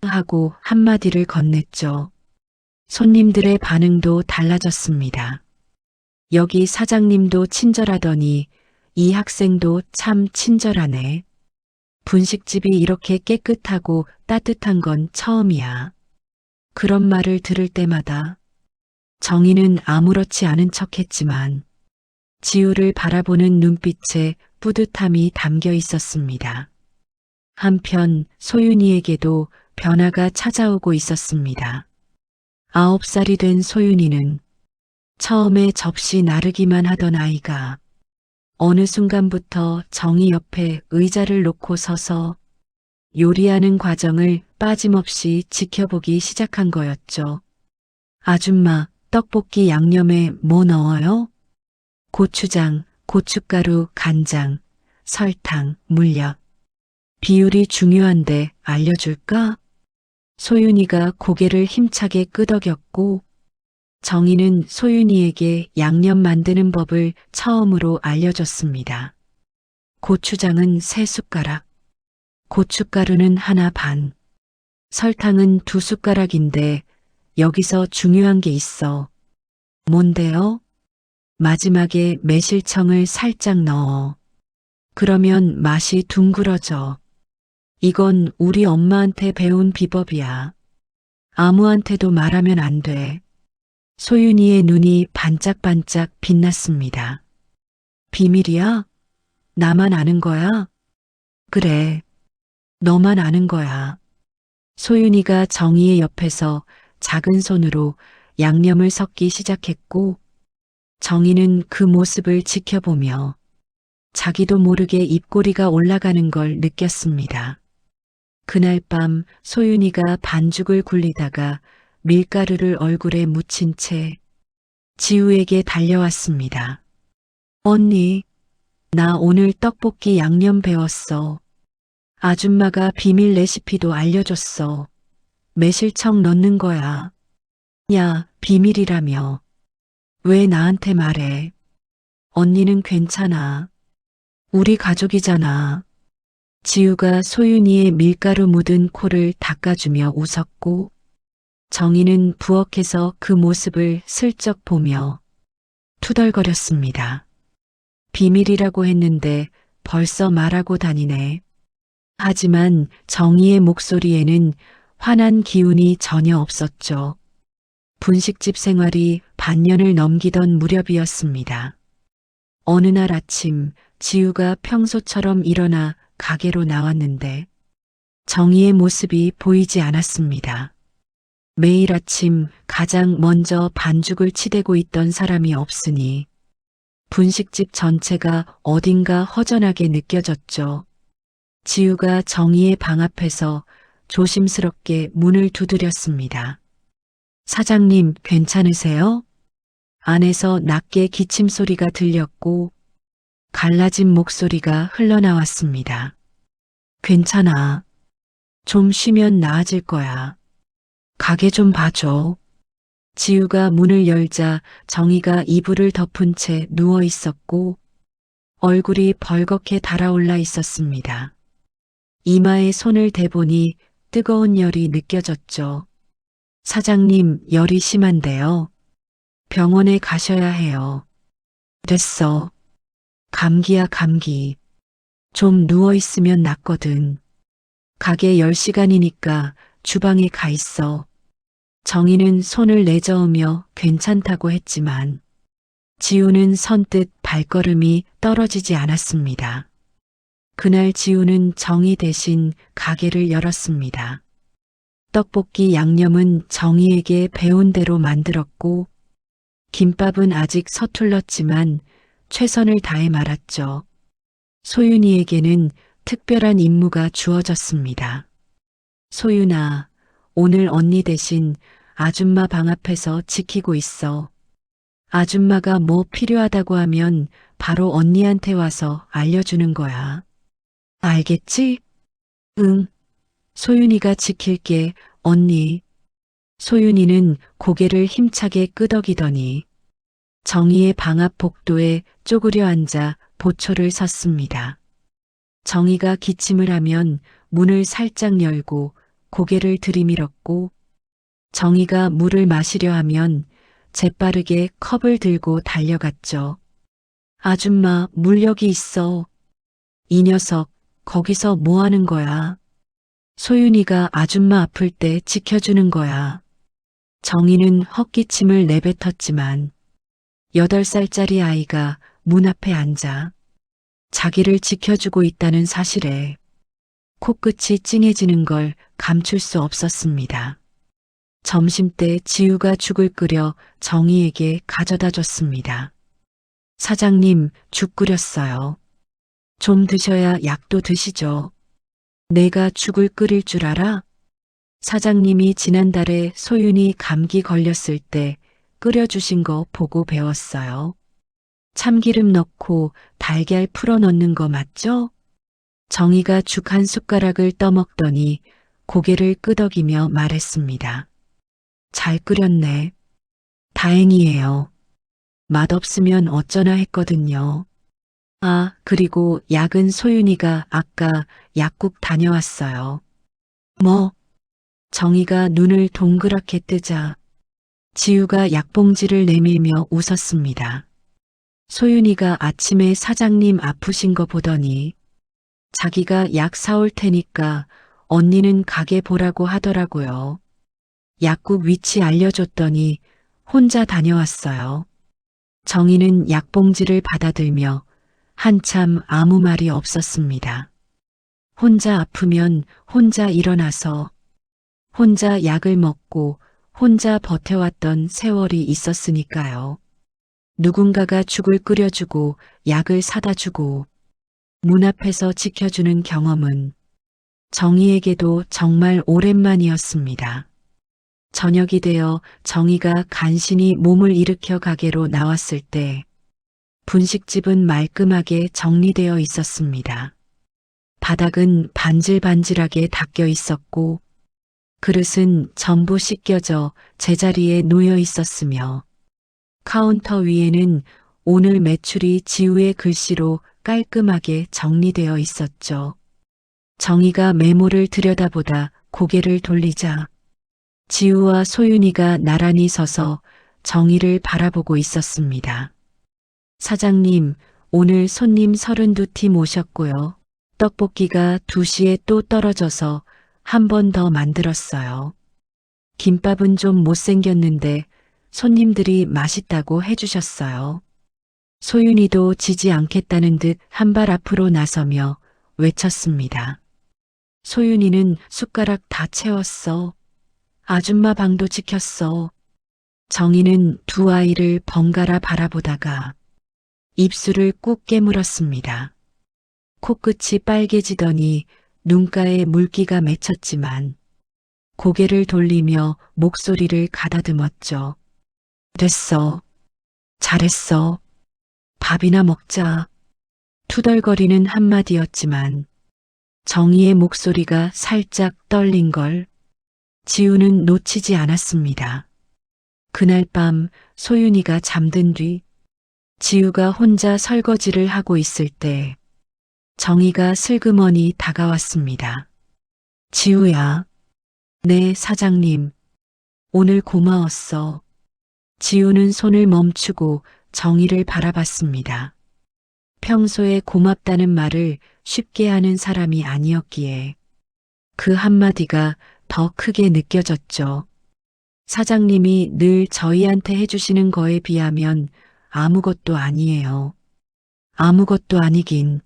하고 한마디를 건넸죠. 손님들의 반응도 달라졌습니다. 여기 사장님도 친절하더니 이 학생도 참 친절하네. 분식집이 이렇게 깨끗하고 따뜻한 건 처음이야. 그런 말을 들을 때마다 정희는 아무렇지 않은 척했지만 지우를 바라보는 눈빛에 뿌듯함이 담겨 있었습니다. 한편 소윤이에게도 변화가 찾아오고 있었습니다. 9살이 된 소윤이는 처음에 접시 나르기만 하던 아이가 어느 순간부터 정희 옆에 의자를 놓고 서서 요리하는 과정을 빠짐없이 지켜보기 시작한 거였죠. 아줌마, 떡볶이 양념에 뭐 넣어요? 고추장, 고춧가루, 간장, 설탕, 물엿. 비율이 중요한데 알려줄까? 소윤이가 고개를 힘차게 끄덕였고 정희는 소윤이에게 양념 만드는 법을 처음으로 알려줬습니다. 고추장은 3숟가락, 고춧가루는 하나 반, 설탕은 2숟가락인데 여기서 중요한 게 있어. 뭔데요? 마지막에 매실청을 살짝 넣어. 그러면 맛이 둥그러져. 이건 우리 엄마한테 배운 비법이야. 아무한테도 말하면 안 돼. 소윤이의 눈이 반짝반짝 빛났습니다. 비밀이야? 나만 아는 거야? 그래. 너만 아는 거야. 소윤이가 정희의 옆에서 작은 손으로 양념을 섞기 시작했고 정희는 그 모습을 지켜보며 자기도 모르게 입꼬리가 올라가는 걸 느꼈습니다. 그날 밤 소윤이가 반죽을 굴리다가 밀가루를 얼굴에 묻힌 채 지우에게 달려왔습니다. 언니, 나 오늘 떡볶이 양념 배웠어. 아줌마가 비밀 레시피도 알려줬어. 매실청 넣는 거야. 야, 비밀이라며. 왜 나한테 말해? 언니는 괜찮아. 우리 가족이잖아. 지우가 소윤이의 밀가루 묻은 코를 닦아주며 웃었고, 정희는 부엌에서 그 모습을 슬쩍 보며 투덜거렸습니다. 비밀이라고 했는데 벌써 말하고 다니네. 하지만 정희의 목소리에는 화난 기운이 전혀 없었죠. 분식집 생활이 반년을 넘기던 무렵이었습니다. 어느 날 아침 지우가 평소처럼 일어나 가게로 나왔는데 정희의 모습이 보이지 않았습니다. 매일 아침 가장 먼저 반죽을 치대고 있던 사람이 없으니 분식집 전체가 어딘가 허전하게 느껴졌죠. 지우가 정희의 방 앞에서 조심스럽게 문을 두드렸습니다. 사장님, 괜찮으세요? 안에서 낮게 기침 소리가 들렸고 갈라진 목소리가 흘러나왔습니다. 괜찮아. 좀 쉬면 나아질 거야. 가게 좀 봐줘. 지우가 문을 열자 정희가 이불을 덮은 채 누워 있었고 얼굴이 벌겋게 달아올라 있었습니다. 이마에 손을 대보니 뜨거운 열이 느껴졌죠. 사장님, 열이 심한데요. 병원에 가셔야 해요. 됐어. 감기야, 감기. 좀 누워 있으면 낫거든. 가게 10시간이니까 주방에 가 있어. 정희는 손을 내저으며 괜찮다고 했지만 지우는 선뜻 발걸음이 떨어지지 않았습니다. 그날 지우는 정희 대신 가게를 열었습니다. 떡볶이 양념은 정희에게 배운 대로 만들었고 김밥은 아직 서툴렀지만 최선을 다해 말았죠. 소윤이에게는 특별한 임무가 주어졌습니다. 소윤아, 오늘 언니 대신 아줌마 방 앞에서 지키고 있어. 아줌마가 뭐 필요하다고 하면 바로 언니한테 와서 알려주는 거야. 알겠지? 응. 소윤이가 지킬게, 언니. 소윤이는 고개를 힘차게 끄덕이더니 정희의 방 앞 복도에 쪼그려 앉아 보초를 섰습니다. 정희가 기침을 하면 문을 살짝 열고 고개를 들이밀었고 정희가 물을 마시려 하면 재빠르게 컵을 들고 달려갔죠. 아줌마, 물 여기 있어. 이 녀석, 거기서 뭐 하는 거야? 소윤이가 아줌마 아플 때 지켜주는 거야. 정희는 헛기침을 내뱉었지만 8살짜리 아이가 문 앞에 앉아 자기를 지켜주고 있다는 사실에 코끝이 찡해지는 걸 감출 수 없었습니다. 점심때 지우가 죽을 끓여 정희에게 가져다 줬습니다. 사장님, 죽 끓였어요. 좀 드셔야 약도 드시죠. 내가 죽을 끓일 줄 알아? 사장님이 지난달에 소윤이 감기 걸렸을 때 끓여주신 거 보고 배웠어요. 참기름 넣고 달걀 풀어 넣는 거 맞죠? 정희가 죽 한 숟가락을 떠먹더니 고개를 끄덕이며 말했습니다. 잘 끓였네. 다행이에요. 맛없으면 어쩌나 했거든요. 아, 그리고 약은 소윤이가 아까 약국 다녀왔어요. 뭐? 정희가 눈을 동그랗게 뜨자 지우가 약봉지를 내밀며 웃었습니다. 소윤이가 아침에 사장님 아프신 거 보더니 자기가 약 사올 테니까 언니는 가게 보라고 하더라고요. 약국 위치 알려줬더니 혼자 다녀왔어요. 정희는 약봉지를 받아들며 한참 아무 말이 없었습니다. 혼자 아프면 혼자 일어나서 혼자 약을 먹고 혼자 버텨왔던 세월이 있었으니까요. 누군가가 죽을 끓여주고 약을 사다 주고 문 앞에서 지켜주는 경험은 정희에게도 정말 오랜만이었습니다. 저녁이 되어 정희가 간신히 몸을 일으켜 가게로 나왔을 때 분식집은 말끔하게 정리되어 있었습니다. 바닥은 반질반질하게 닦여 있었고 그릇은 전부 씻겨져 제자리에 놓여 있었으며 카운터 위에는 오늘 매출이 지우의 글씨로 깔끔하게 정리되어 있었죠. 정희가 메모를 들여다보다 고개를 돌리자 지우와 소윤이가 나란히 서서 정희를 바라보고 있었습니다. 사장님, 오늘 손님 32팀 오셨고요. 떡볶이가 2시에 또 떨어져서 한 번 더 만들었어요. 김밥은 좀 못생겼는데 손님들이 맛있다고 해주셨어요. 소윤이도 지지 않겠다는 듯 한 발 앞으로 나서며 외쳤습니다. 소윤이는 숟가락 다 채웠어. 아줌마 방도 지켰어. 정희는 두 아이를 번갈아 바라보다가 입술을 꾹 깨물었습니다. 코끝이 빨개지더니 눈가에 물기가 맺혔지만 고개를 돌리며 목소리를 가다듬었죠. 됐어. 잘했어. 밥이나 먹자. 투덜거리는 한마디였지만 정희의 목소리가 살짝 떨린 걸 지우는 놓치지 않았습니다. 그날 밤 소윤이가 잠든 뒤 지우가 혼자 설거지를 하고 있을 때 정희가 슬그머니 다가왔습니다. 지우야. 네, 사장님. 오늘 고마웠어. 지우는 손을 멈추고 정희를 바라봤습니다. 평소에 고맙다는 말을 쉽게 하는 사람이 아니었기에 그 한마디가 더 크게 느껴졌죠. 사장님이 늘 저희한테 해주시는 거에 비하면 아무것도 아니에요. 아무것도 아니긴.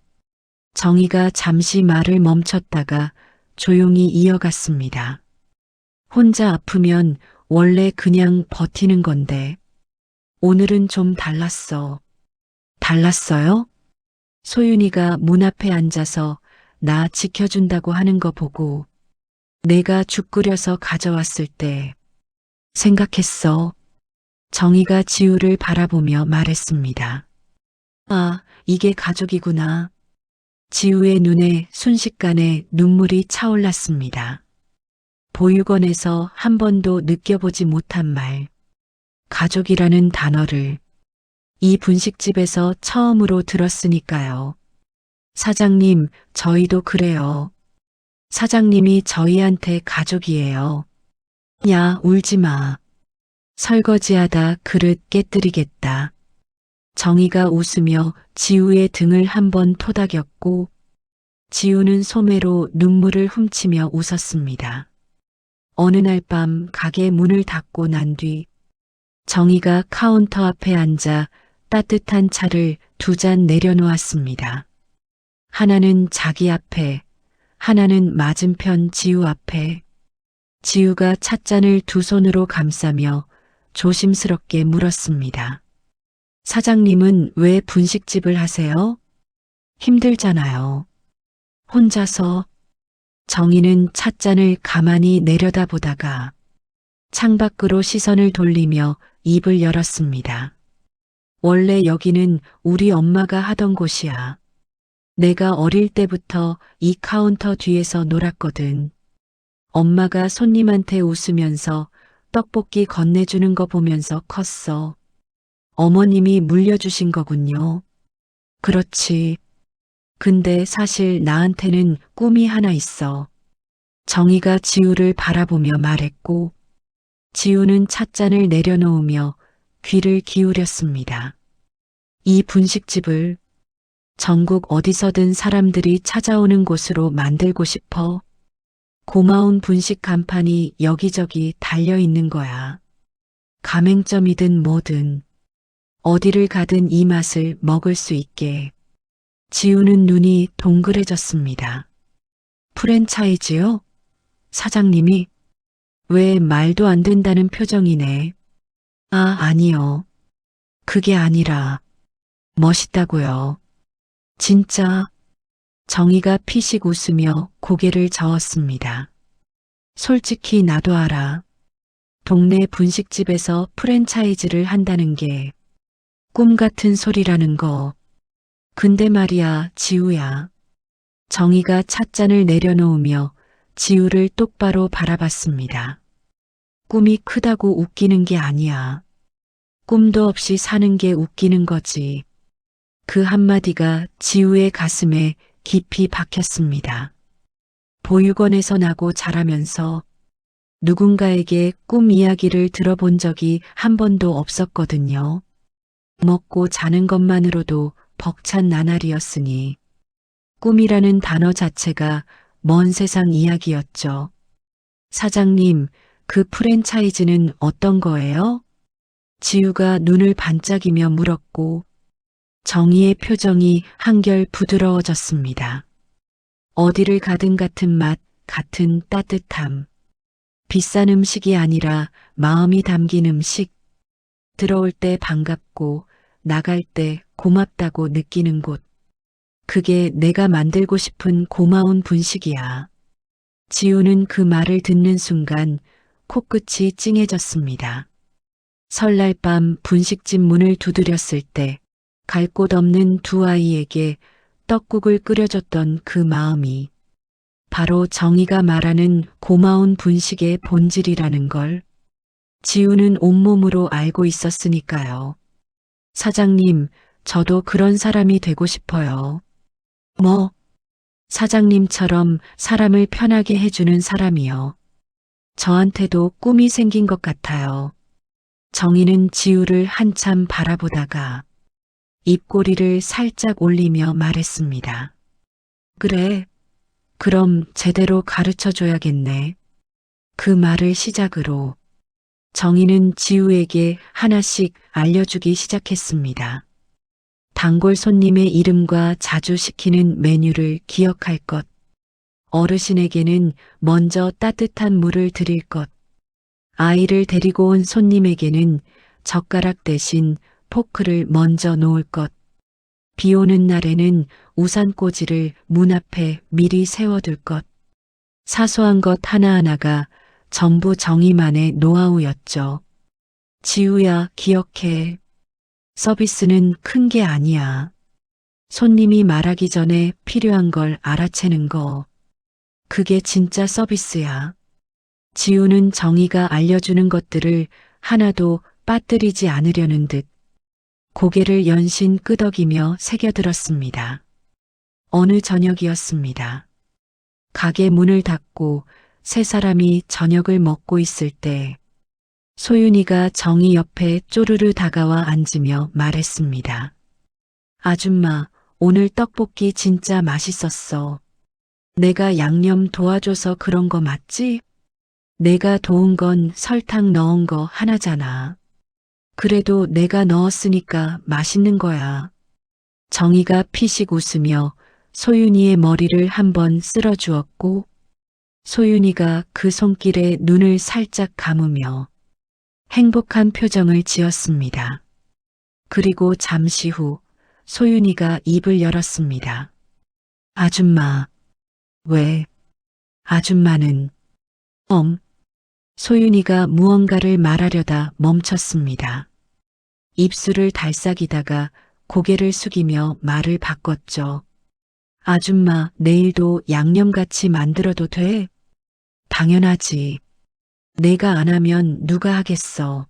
정희가 잠시 말을 멈췄다가 조용히 이어갔습니다. 혼자 아프면 원래 그냥 버티는 건데 오늘은 좀 달랐어. 달랐어요? 소윤이가 문 앞에 앉아서 나 지켜준다고 하는 거 보고 내가 죽 끓여서 가져왔을 때 생각했어. 정희가 지우를 바라보며 말했습니다. 아, 이게 가족이구나. 지우의 눈에 순식간에 눈물이 차올랐습니다. 보육원에서 한 번도 느껴보지 못한 말, 가족이라는 단어를 이 분식집에서 처음으로 들었으니까요. 사장님, 저희도 그래요. 사장님이 저희한테 가족이에요. 야, 울지 마. 설거지하다 그릇 깨뜨리겠다. 정희가 웃으며 지우의 등을 한번 토닥였고 지우는 소매로 눈물을 훔치며 웃었습니다. 어느 날 밤 가게 문을 닫고 난 뒤 정희가 카운터 앞에 앉아 따뜻한 차를 2잔 내려놓았습니다. 하나는 자기 앞에, 하나는 맞은편 지우 앞에. 지우가 찻잔을 2손으로 감싸며 조심스럽게 물었습니다. 사장님은 왜 분식집을 하세요? 힘들잖아요. 혼자서. 정희는 찻잔을 가만히 내려다보다가 창밖으로 시선을 돌리며 입을 열었습니다. 원래 여기는 우리 엄마가 하던 곳이야. 내가 어릴 때부터 이 카운터 뒤에서 놀았거든. 엄마가 손님한테 웃으면서 떡볶이 건네주는 거 보면서 컸어. 어머님이 물려주신 거군요. 그렇지. 근데 사실 나한테는 꿈이 하나 있어. 정희가 지우를 바라보며 말했고 지우는 찻잔을 내려놓으며 귀를 기울였습니다. 이 분식집을 전국 어디서든 사람들이 찾아오는 곳으로 만들고 싶어. 고마운 분식 간판이 여기저기 달려 있는 거야. 가맹점이든 뭐든 어디를 가든 이 맛을 먹을 수 있게. 지우는 눈이 동그래졌습니다. 프랜차이즈요? 사장님이? 왜 말도 안 된다는 표정이네. 아, 아니요. 그게 아니라 멋있다고요. 진짜. 정희가 피식 웃으며 고개를 저었습니다. 솔직히 나도 알아. 동네 분식집에서 프랜차이즈를 한다는 게 꿈 같은 소리라는 거. 근데 말이야, 지우야. 정희가 찻잔을 내려놓으며 지우를 똑바로 바라봤습니다. 꿈이 크다고 웃기는 게 아니야. 꿈도 없이 사는 게 웃기는 거지. 그 한마디가 지우의 가슴에 깊이 박혔습니다. 보육원에서 나고 자라면서 누군가에게 꿈 이야기를 들어본 적이 한 번도 없었거든요. 먹고 자는 것만으로도 벅찬 나날이었으니 꿈이라는 단어 자체가 먼 세상 이야기였죠. 사장님, 그 프랜차이즈는 어떤 거예요? 지우가 눈을 반짝이며 물었고 정희의 표정이 한결 부드러워졌습니다. 어디를 가든 같은 맛, 같은 따뜻함. 비싼 음식이 아니라 마음이 담긴 음식. 들어올 때 반갑고 나갈 때 고맙다고 느끼는 곳. 그게 내가 만들고 싶은 고마운 분식이야. 지우는 그 말을 듣는 순간 코끝이 찡해졌습니다. 설날 밤 분식집 문을 두드렸을 때 갈 곳 없는 두 아이에게 떡국을 끓여줬던 그 마음이 바로 정희가 말하는 고마운 분식의 본질이라는 걸 지우는 온몸으로 알고 있었으니까요. 사장님, 저도 그런 사람이 되고 싶어요. 뭐? 사장님처럼 사람을 편하게 해주는 사람이요. 저한테도 꿈이 생긴 것 같아요. 정희는 지우를 한참 바라보다가 입꼬리를 살짝 올리며 말했습니다. 그래, 그럼 제대로 가르쳐 줘야겠네. 그 말을 시작으로 정희는 지우에게 하나씩 알려주기 시작했습니다. 단골 손님의 이름과 자주 시키는 메뉴를 기억할 것, 어르신에게는 먼저 따뜻한 물을 드릴 것, 아이를 데리고 온 손님에게는 젓가락 대신 포크를 먼저 놓을 것, 비 오는 날에는 우산꽂이를 문 앞에 미리 세워둘 것, 사소한 것 하나하나가 전부 정희만의 노하우였죠. 지우야, 기억해. 서비스는 큰 게 아니야. 손님이 말하기 전에 필요한 걸 알아채는 거. 그게 진짜 서비스야. 지우는 정희가 알려주는 것들을 하나도 빠뜨리지 않으려는 듯 고개를 연신 끄덕이며 새겨들었습니다. 어느 저녁이었습니다. 가게 문을 닫고 세 사람이 저녁을 먹고 있을 때 소윤이가 정희 옆에 쪼르르 다가와 앉으며 말했습니다. 아줌마, 오늘 떡볶이 진짜 맛있었어. 내가 양념 도와줘서 그런 거 맞지? 내가 도운 건 설탕 넣은 거 하나잖아. 그래도 내가 넣었으니까 맛있는 거야. 정희가 피식 웃으며 소윤이의 머리를 한번 쓸어주었고 소윤이가 그 손길에 눈을 살짝 감으며 행복한 표정을 지었습니다. 그리고 잠시 후 소윤이가 입을 열었습니다. 아줌마, 왜? 아줌마는 소윤이가 무언가를 말하려다 멈췄습니다. 입술을 달싹이다가 고개를 숙이며 말을 바꿨죠. 아줌마, 내일도 양념같이 만들어도 돼? 당연하지. 내가 안 하면 누가 하겠어.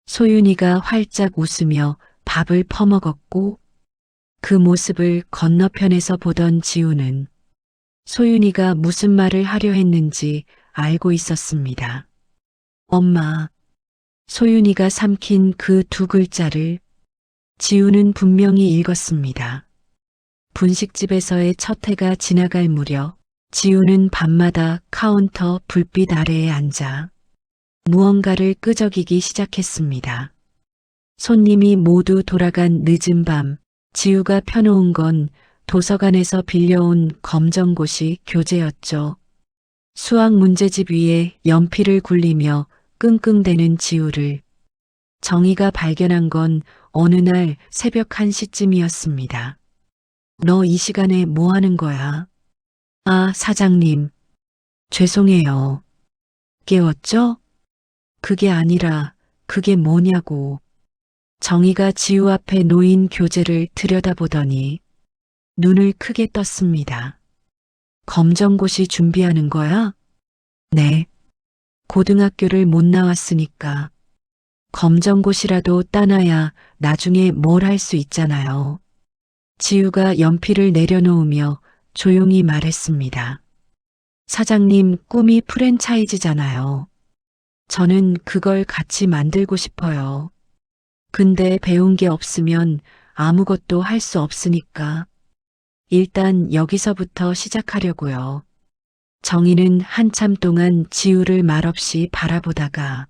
소윤이가 활짝 웃으며 밥을 퍼먹었고 그 모습을 건너편에서 보던 지우는 소윤이가 무슨 말을 하려 했는지 알고 있었습니다. 엄마. 소윤이가 삼킨 그 두 글자를 지우는 분명히 읽었습니다. 분식집에서의 첫 해가 지나갈 무렵 지우는 밤마다 카운터 불빛 아래에 앉아 무언가를 끄적이기 시작했습니다. 손님이 모두 돌아간 늦은 밤 지우가 펴놓은 건 도서관에서 빌려온 검정고시 교재였죠. 수학 문제집 위에 연필을 굴리며 끙끙대는 지우를 정희가 발견한 건 어느 날 새벽 1시쯤이었습니다. 너 이 시간에 뭐 하는 거야? 아, 사장님. 죄송해요. 깨웠죠? 그게 아니라 그게 뭐냐고. 정희가 지우 앞에 놓인 교재를 들여다보더니 눈을 크게 떴습니다. 검정고시 준비하는 거야? 네. 고등학교를 못 나왔으니까. 검정고시라도 따놔야 나중에 뭘 할 수 있잖아요. 지우가 연필을 내려놓으며 조용히 말했습니다. 사장님, 꿈이 프랜차이즈잖아요. 저는 그걸 같이 만들고 싶어요. 근데 배운 게 없으면 아무것도 할 수 없으니까 일단 여기서부터 시작하려고요. 정희는 한참 동안 지우를 말없이 바라보다가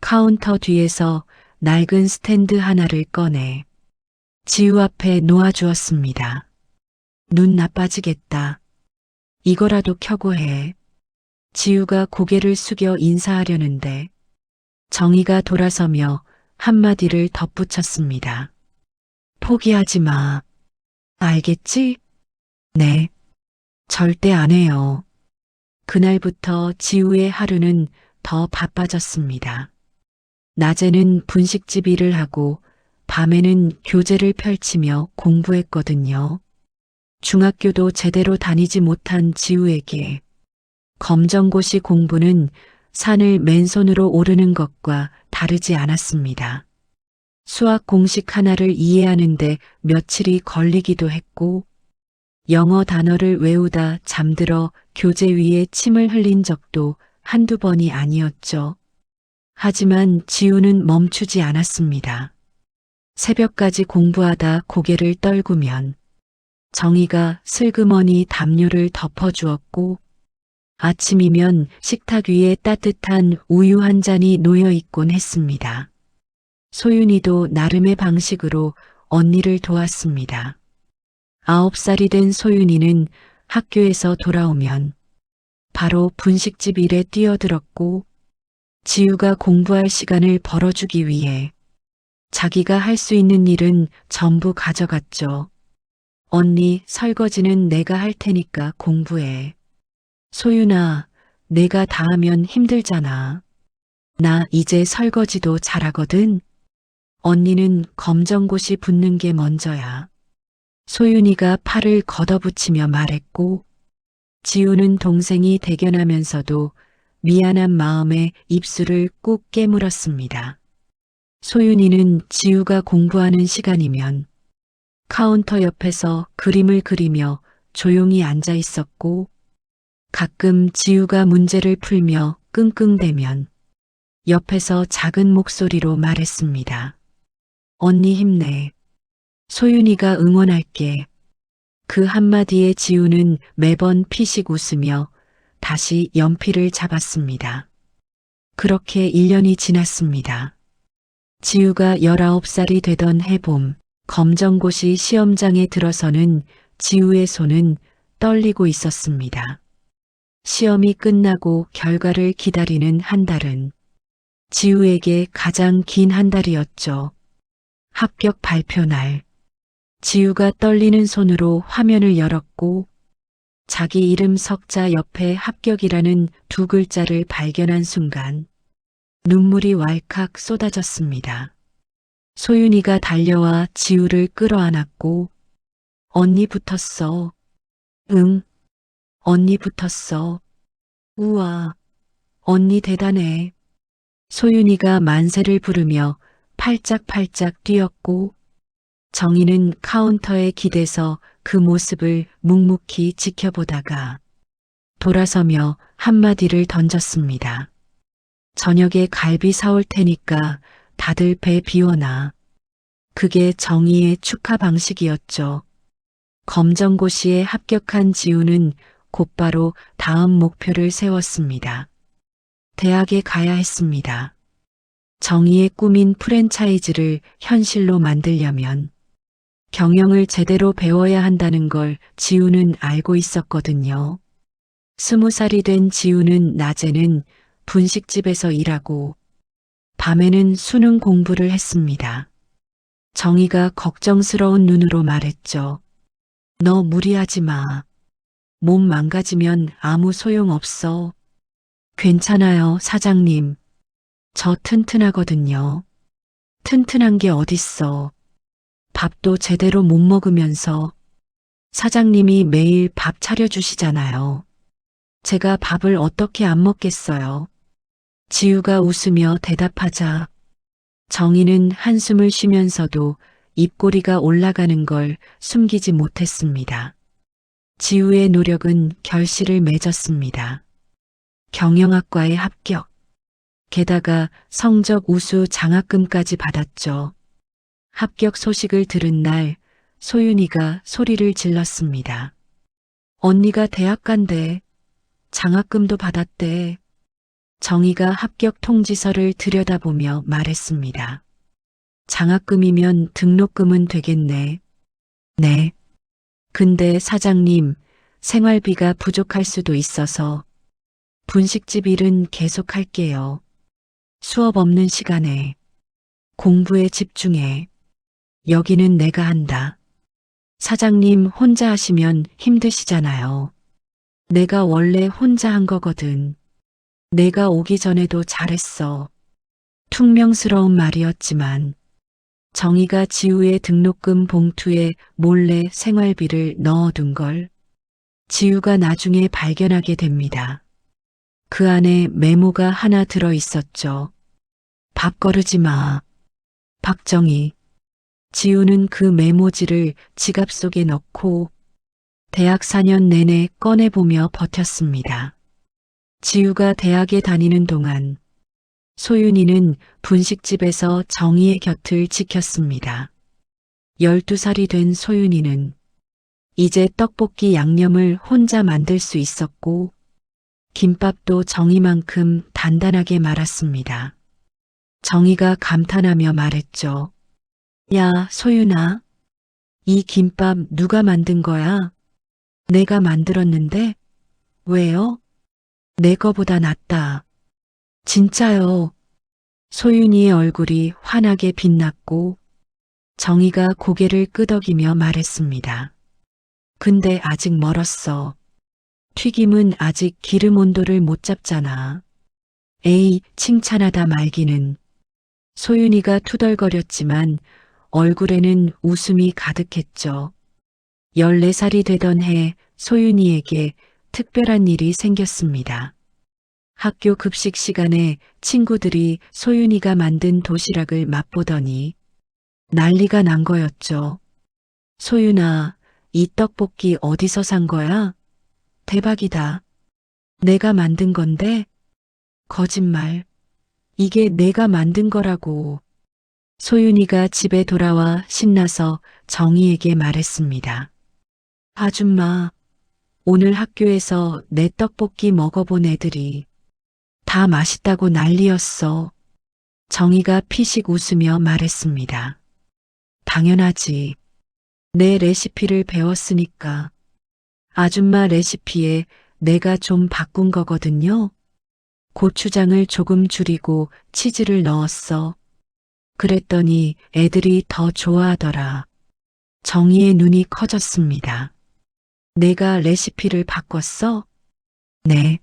카운터 뒤에서 낡은 스탠드 하나를 꺼내 지우 앞에 놓아주었습니다. 눈 나빠지겠다. 이거라도 켜고 해. 지우가 고개를 숙여 인사하려는데 정희가 돌아서며 한마디를 덧붙였습니다. 포기하지 마. 알겠지? 네. 절대 안 해요. 그날부터 지우의 하루는 더 바빠졌습니다. 낮에는 분식집 일을 하고 밤에는 교재를 펼치며 공부했거든요. 중학교도 제대로 다니지 못한 지우에게 검정고시 공부는 산을 맨손으로 오르는 것과 다르지 않았습니다. 수학 공식 하나를 이해하는데 며칠이 걸리기도 했고 영어 단어를 외우다 잠들어 교재 위에 침을 흘린 적도 한두 번이 아니었죠. 하지만 지우는 멈추지 않았습니다. 새벽까지 공부하다 고개를 떨구면 정희가 슬그머니 담요를 덮어주었고 아침이면 식탁 위에 따뜻한 우유 한 잔이 놓여 있곤 했습니다. 소윤이도 나름의 방식으로 언니를 도왔습니다. 9살이 된 소윤이는 학교에서 돌아오면 바로 분식집 일에 뛰어들었고 지우가 공부할 시간을 벌어주기 위해 자기가 할 수 있는 일은 전부 가져갔죠. 언니, 설거지는 내가 할 테니까 공부해. 소윤아, 내가 다 하면 힘들잖아. 나 이제 설거지도 잘하거든. 언니는 검정고시 붙는 게 먼저야. 소윤이가 팔을 걷어붙이며 말했고 지우는 동생이 대견하면서도 미안한 마음에 입술을 꾹 깨물었습니다. 소윤이는 지우가 공부하는 시간이면 카운터 옆에서 그림을 그리며 조용히 앉아 있었고 가끔 지우가 문제를 풀며 끙끙대면 옆에서 작은 목소리로 말했습니다. 언니 힘내. 소윤이가 응원할게. 그 한마디에 지우는 매번 피식 웃으며 다시 연필을 잡았습니다. 그렇게 1년이 지났습니다. 지우가 19살이 되던 해봄, 검정고시 시험장에 들어서는 지우의 손은 떨리고 있었습니다. 시험이 끝나고 결과를 기다리는 한 달은 지우에게 가장 긴 한 달이었죠. 합격 발표 날, 지우가 떨리는 손으로 화면을 열었고 자기 이름 석자 옆에 합격이라는 두 글자를 발견한 순간 눈물이 왈칵 쏟아졌습니다. 소윤이가 달려와 지우를 끌어안았고 언니 붙었어. 응, 언니 붙었어. 우와, 언니 대단해. 소윤이가 만세를 부르며 팔짝팔짝 뛰었고 정희는 카운터에 기대서 그 모습을 묵묵히 지켜보다가 돌아서며 한마디를 던졌습니다. 저녁에 갈비 사올 테니까 다들 배 비워놔. 그게 정희의 축하 방식이었죠. 검정고시에 합격한 지우는 곧바로 다음 목표를 세웠습니다. 대학에 가야 했습니다. 정희의 꿈인 프랜차이즈를 현실로 만들려면 경영을 제대로 배워야 한다는 걸 지우는 알고 있었거든요. 20살이 된 지우는 낮에는 분식집에서 일하고 밤에는 수능 공부를 했습니다. 정희가 걱정스러운 눈으로 말했죠. 너 무리하지 마. 몸 망가지면 아무 소용 없어. 괜찮아요, 사장님. 저 튼튼하거든요. 튼튼한 게 어딨어. 밥도 제대로 못 먹으면서. 사장님이 매일 밥 차려주시잖아요. 제가 밥을 어떻게 안 먹겠어요. 지우가 웃으며 대답하자 정희는 한숨을 쉬면서도 입꼬리가 올라가는 걸 숨기지 못했습니다. 지우의 노력은 결실을 맺었습니다. 경영학과에 합격. 게다가 성적 우수 장학금까지 받았죠. 합격 소식을 들은 날 소윤이가 소리를 질렀습니다. 언니가 대학 간대. 장학금도 받았대. 정희가 합격 통지서를 들여다보며 말했습니다. 장학금이면 등록금은 되겠네. 네. 근데 사장님, 생활비가 부족할 수도 있어서 분식집 일은 계속할게요. 수업 없는 시간에 공부에 집중해. 여기는 내가 한다. 사장님 혼자 하시면 힘드시잖아요. 내가 원래 혼자 한 거거든. 내가 오기 전에도 잘했어. 퉁명스러운 말이었지만 정희가 지우의 등록금 봉투에 몰래 생활비를 넣어둔 걸 지우가 나중에 발견하게 됩니다. 그 안에 메모가 하나 들어 있었죠. 밥 거르지 마. 박정희. 지우는 그 메모지를 지갑 속에 넣고 대학 4년 내내 꺼내보며 버텼습니다. 지우가 대학에 다니는 동안 소윤이는 분식집에서 정희의 곁을 지켰습니다. 12살이 된 소윤이는 이제 떡볶이 양념을 혼자 만들 수 있었고 김밥도 정희만큼 단단하게 말았습니다. 정희가 감탄하며 말했죠. 야, 소윤아. 이 김밥 누가 만든 거야? 내가 만들었는데? 왜요? 내 거보다 낫다. 진짜요. 소윤이의 얼굴이 환하게 빛났고 정희가 고개를 끄덕이며 말했습니다. 근데 아직 멀었어. 튀김은 아직 기름 온도를 못 잡잖아. 에이, 칭찬하다 말기는. 소윤이가 투덜거렸지만 얼굴에는 웃음이 가득했죠. 14살이 되던 해 소윤이에게 특별한 일이 생겼습니다. 학교 급식 시간에 친구들이 소윤이가 만든 도시락을 맛보더니 난리가 난 거였죠. 소윤아, 이 떡볶이 어디서 산 거야? 대박이다. 내가 만든 건데? 거짓말. 이게 내가 만든 거라고. 소윤이가 집에 돌아와 신나서 정희에게 말했습니다. 아줌마, 오늘 학교에서 내 떡볶이 먹어본 애들이 다 맛있다고 난리였어. 정희가 피식 웃으며 말했습니다. 당연하지. 내 레시피를 배웠으니까. 아줌마 레시피에 내가 좀 바꾼 거거든요. 고추장을 조금 줄이고 치즈를 넣었어. 그랬더니 애들이 더 좋아하더라. 정희의 눈이 커졌습니다. 내가 레시피를 바꿨어? 네.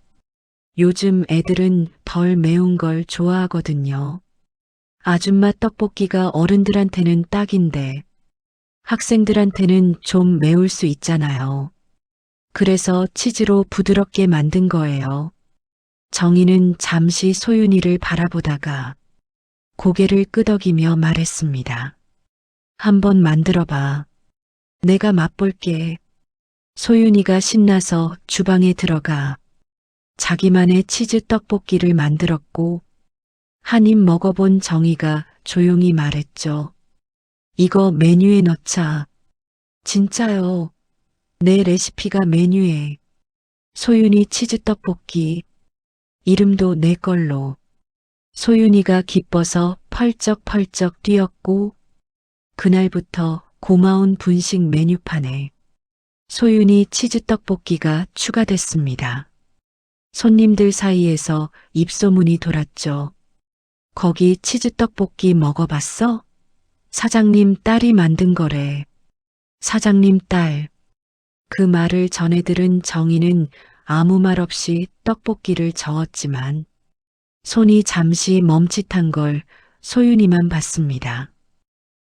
요즘 애들은 덜 매운 걸 좋아하거든요. 아줌마 떡볶이가 어른들한테는 딱인데 학생들한테는 좀 매울 수 있잖아요. 그래서 치즈로 부드럽게 만든 거예요. 정희는 잠시 소윤이를 바라보다가 고개를 끄덕이며 말했습니다. 한번 만들어봐. 내가 맛볼게. 소윤이가 신나서 주방에 들어가 자기만의 치즈 떡볶이를 만들었고 한 입 먹어본 정희가 조용히 말했죠. 이거 메뉴에 넣자. 진짜요. 내 레시피가 메뉴에. 소윤이 치즈 떡볶이. 이름도 내 걸로. 소윤이가 기뻐서 펄쩍펄쩍 뛰었고 그날부터 고마운 분식 메뉴판에 소윤이 치즈 떡볶이가 추가됐습니다. 손님들 사이에서 입소문이 돌았죠. 거기 치즈 떡볶이 먹어봤어? 사장님 딸이 만든 거래. 사장님 딸. 그 말을 전해 들은 정희는 아무 말 없이 떡볶이를 저었지만 손이 잠시 멈칫한 걸 소윤이만 봤습니다.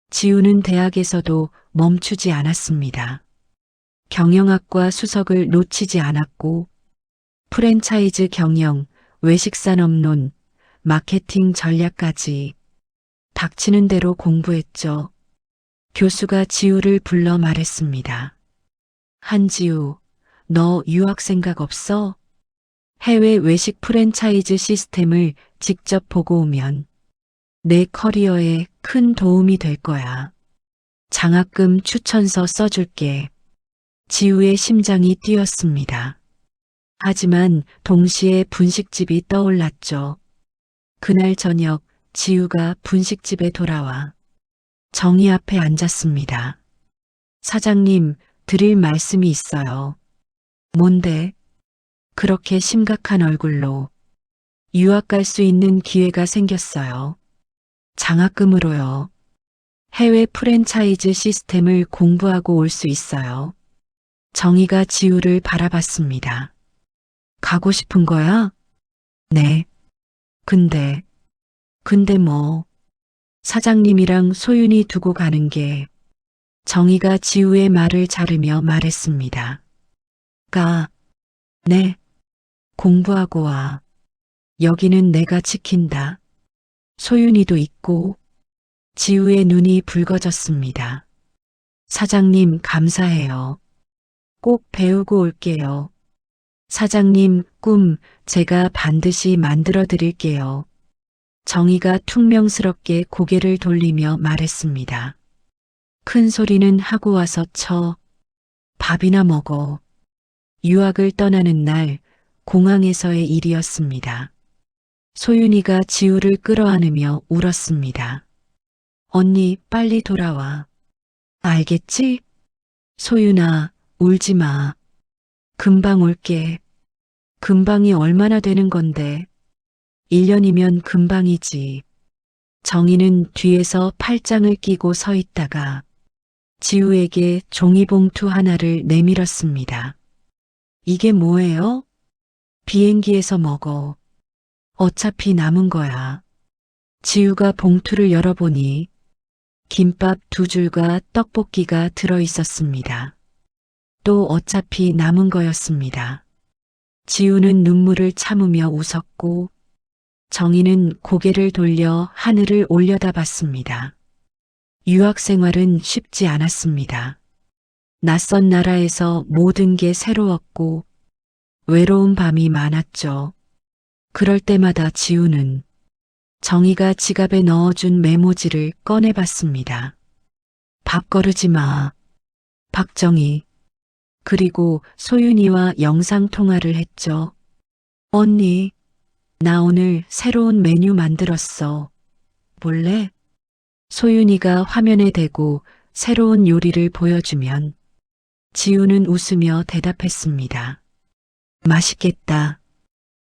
지우는 대학에서도 멈추지 않았습니다. 경영학과 수석을 놓치지 않았고 프랜차이즈 경영, 외식산업론, 마케팅 전략까지 닥치는 대로 공부했죠. 교수가 지우를 불러 말했습니다. 한지우, 너 유학 생각 없어? 해외 외식 프랜차이즈 시스템을 직접 보고 오면 내 커리어에 큰 도움이 될 거야. 장학금 추천서 써줄게. 지우의 심장이 뛰었습니다. 하지만 동시에 분식집이 떠올랐죠. 그날 저녁 지우가 분식집에 돌아와 정희 앞에 앉았습니다. 사장님, 드릴 말씀이 있어요. 뭔데? 그렇게 심각한 얼굴로. 유학 갈 수 있는 기회가 생겼어요. 장학금으로요. 해외 프랜차이즈 시스템을 공부하고 올 수 있어요. 정희가 지우를 바라봤습니다. 가고 싶은 거야? 네. 근데 뭐, 사장님이랑 소윤이 두고 가는 게. 정희가 지우의 말을 자르며 말했습니다. 네. 공부하고 와. 여기는 내가 지킨다. 소윤이도 있고. 지우의 눈이 붉어졌습니다. 사장님 감사해요. 꼭 배우고 올게요. 사장님 꿈 제가 반드시 만들어 드릴게요. 정희가 퉁명스럽게 고개를 돌리며 말했습니다. 큰 소리는 하고 와서 쳐. 밥이나 먹어. 유학을 떠나는 날 공항에서의 일이었습니다. 소윤이가 지우를 끌어안으며 울었습니다. 언니 빨리 돌아와. 알겠지? 소윤아 울지 마. 금방 올게. 금방이 얼마나 되는 건데. 1년이면 금방이지. 정희는 뒤에서 팔짱을 끼고 서 있다가 지우에게 종이봉투 하나를 내밀었습니다. 이게 뭐예요? 비행기에서 먹어. 어차피 남은 거야. 지우가 봉투를 열어보니 김밥 2줄과 떡볶이가 들어 있었습니다. 또 어차피 남은 거였습니다. 지우는 눈물을 참으며 웃었고 정희는 고개를 돌려 하늘을 올려다봤습니다. 유학 생활은 쉽지 않았습니다. 낯선 나라에서 모든 게 새로웠고 외로운 밤이 많았죠. 그럴 때마다 지우는 정희가 지갑에 넣어준 메모지를 꺼내봤습니다. 밥 거르지 마. 박정희. 그리고 소윤이와 영상통화를 했죠. 언니, 나 오늘 새로운 메뉴 만들었어. 볼래? 소윤이가 화면에 대고 새로운 요리를 보여주면 지우는 웃으며 대답했습니다. 맛있겠다.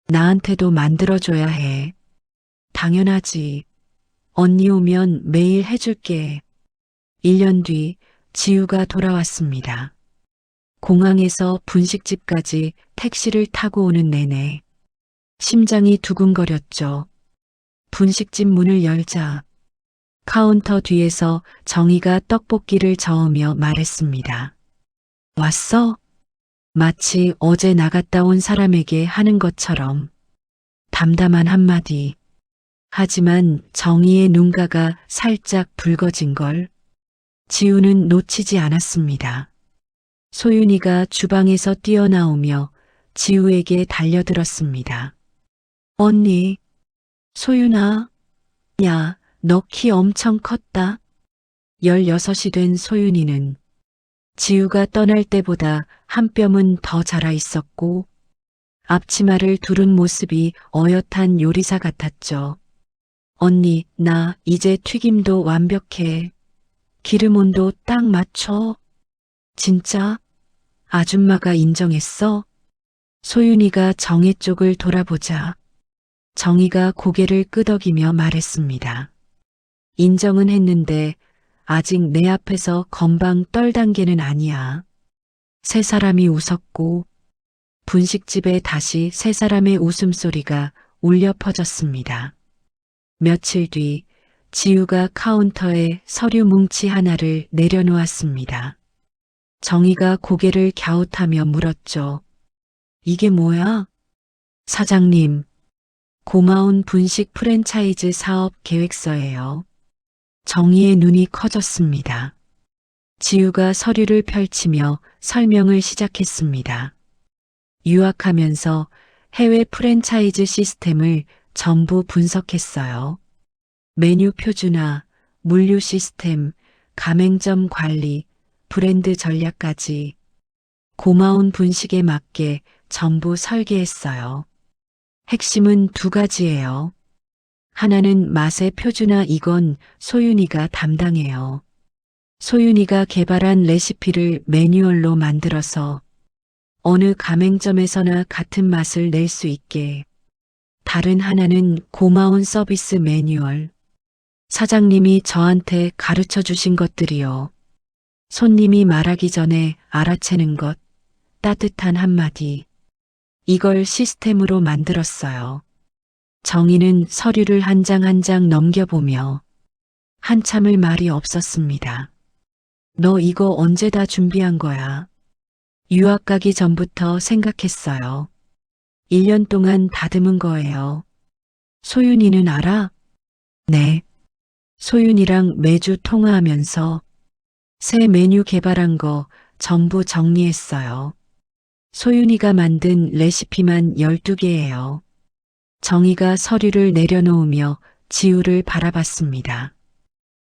나한테도 만들어줘야 해. 당연하지. 언니 오면 매일 해줄게. 1년 뒤 지우가 돌아왔습니다. 공항에서 분식집까지 택시를 타고 오는 내내 심장이 두근거렸죠. 분식집 문을 열자 카운터 뒤에서 정희가 떡볶이를 저으며 말했습니다. 왔어? 마치 어제 나갔다 온 사람에게 하는 것처럼 담담한 한마디. 하지만 정희의 눈가가 살짝 붉어진 걸 지우는 놓치지 않았습니다. 소윤이가 주방에서 뛰어나오며 지우에게 달려들었습니다. 언니, 소윤아, 야, 너 키 엄청 컸다. 16이 된 소윤이는 지우가 떠날 때보다 한 뼘은 더 자라 있었고 앞치마를 두른 모습이 어엿한 요리사 같았죠. 언니, 나 이제 튀김도 완벽해. 기름 온도 딱 맞춰. 진짜? 아줌마가 인정했어? 소윤이가 정혜 쪽을 돌아보자 정희가 고개를 끄덕이며 말했습니다. 인정은 했는데 아직 내 앞에서 건방 떨 단계는 아니야. 세 사람이 웃었고 분식집에 다시 세 사람의 웃음소리가 울려 퍼졌습니다. 며칠 뒤 지우가 카운터에 서류 뭉치 하나를 내려놓았습니다. 정희가 고개를 갸웃하며 물었죠. 이게 뭐야? 사장님, 고마운 분식 프랜차이즈 사업 계획서예요. 정희의 눈이 커졌습니다. 지우가 서류를 펼치며 설명을 시작했습니다. 유학하면서 해외 프랜차이즈 시스템을 전부 분석했어요. 메뉴 표준화, 물류 시스템, 가맹점 관리, 브랜드 전략까지 고마운 분식에 맞게 전부 설계했어요. 핵심은 두 가지예요. 하나는 맛의 표준화, 이건 소윤이가 담당해요. 소윤이가 개발한 레시피를 매뉴얼로 만들어서 어느 가맹점에서나 같은 맛을 낼 수 있게. 다른 하나는 고마운 서비스 매뉴얼. 사장님이 저한테 가르쳐 주신 것들이요. 손님이 말하기 전에 알아채는 것, 따뜻한 한마디. 이걸 시스템으로 만들었어요. 정희는 서류를 한 장 한 장 넘겨보며 한참을 말이 없었습니다. 너 이거 언제 다 준비한 거야? 유학 가기 전부터 생각했어요. 1년 동안 다듬은 거예요. 소윤이는 알아? 네. 소윤이랑 매주 통화하면서 새 메뉴 개발한 거 전부 정리했어요. 소윤이가 만든 레시피만 12개예요. 정희가 서류를 내려놓으며 지우를 바라봤습니다.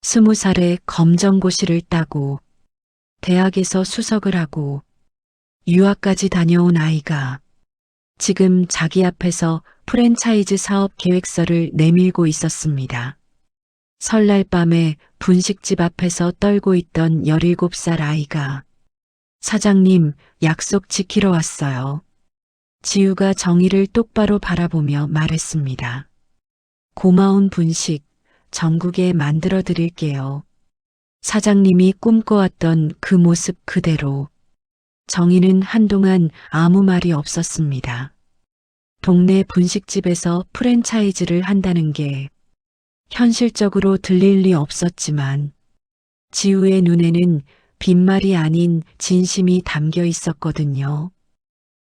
20살에 검정고시를 따고 대학에서 수석을 하고 유학까지 다녀온 아이가 지금 자기 앞에서 프랜차이즈 사업 계획서를 내밀고 있었습니다. 설날 밤에 분식집 앞에서 떨고 있던 17살 아이가 사장님, 약속 지키러 왔어요. 지우가 정희를 똑바로 바라보며 말했습니다. 고마운 분식, 전국에 만들어 드릴게요. 사장님이 꿈꿔왔던 그 모습 그대로. 정희는 한동안 아무 말이 없었습니다. 동네 분식집에서 프랜차이즈를 한다는 게 현실적으로 들릴 리 없었지만 지우의 눈에는 빈말이 아닌 진심이 담겨 있었거든요.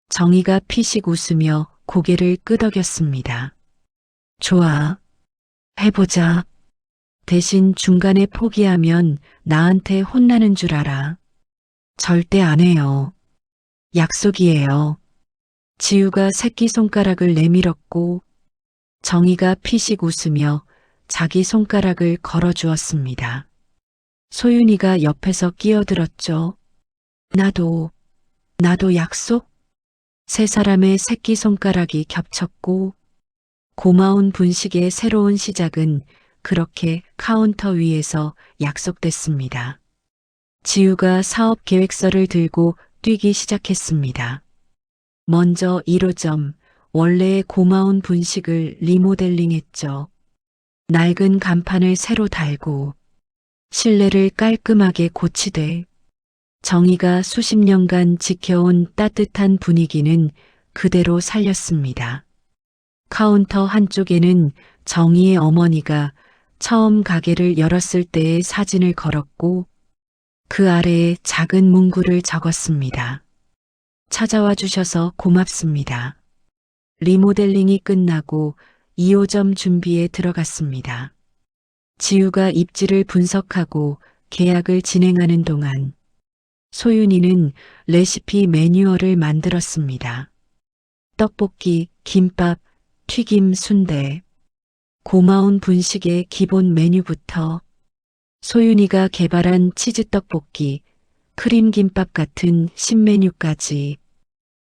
정희가 피식 웃으며 고개를 끄덕였습니다. 좋아. 해보자. 대신 중간에 포기하면 나한테 혼나는 줄 알아. 절대 안 해요. 약속이에요. 지우가 새끼손가락을 내밀었고 정희가 피식 웃으며 자기 손가락을 걸어주었습니다. 소윤이가 옆에서 끼어들었죠. 나도 약속? 세 사람의 새끼손가락이 겹쳤고 고마운 분식의 새로운 시작은 그렇게 카운터 위에서 약속됐습니다. 지우가 사업 계획서를 들고 뛰기 시작했습니다. 먼저 1호점, 원래의 고마운 분식을 리모델링했죠. 낡은 간판을 새로 달고 실내를 깔끔하게 고치되 정희가 수십 년간 지켜온 따뜻한 분위기는 그대로 살렸습니다. 카운터 한쪽에는 정희의 어머니가 처음 가게를 열었을 때의 사진을 걸었고 그 아래에 작은 문구를 적었습니다. 찾아와 주셔서 고맙습니다. 리모델링이 끝나고 2호점 준비에 들어갔습니다. 지우가 입지를 분석하고 계약을 진행하는 동안 소윤이는 레시피 매뉴얼을 만들었습니다. 떡볶이, 김밥, 튀김, 순대, 고마운 분식의 기본 메뉴부터 소윤이가 개발한 치즈떡볶이, 크림김밥 같은 신메뉴까지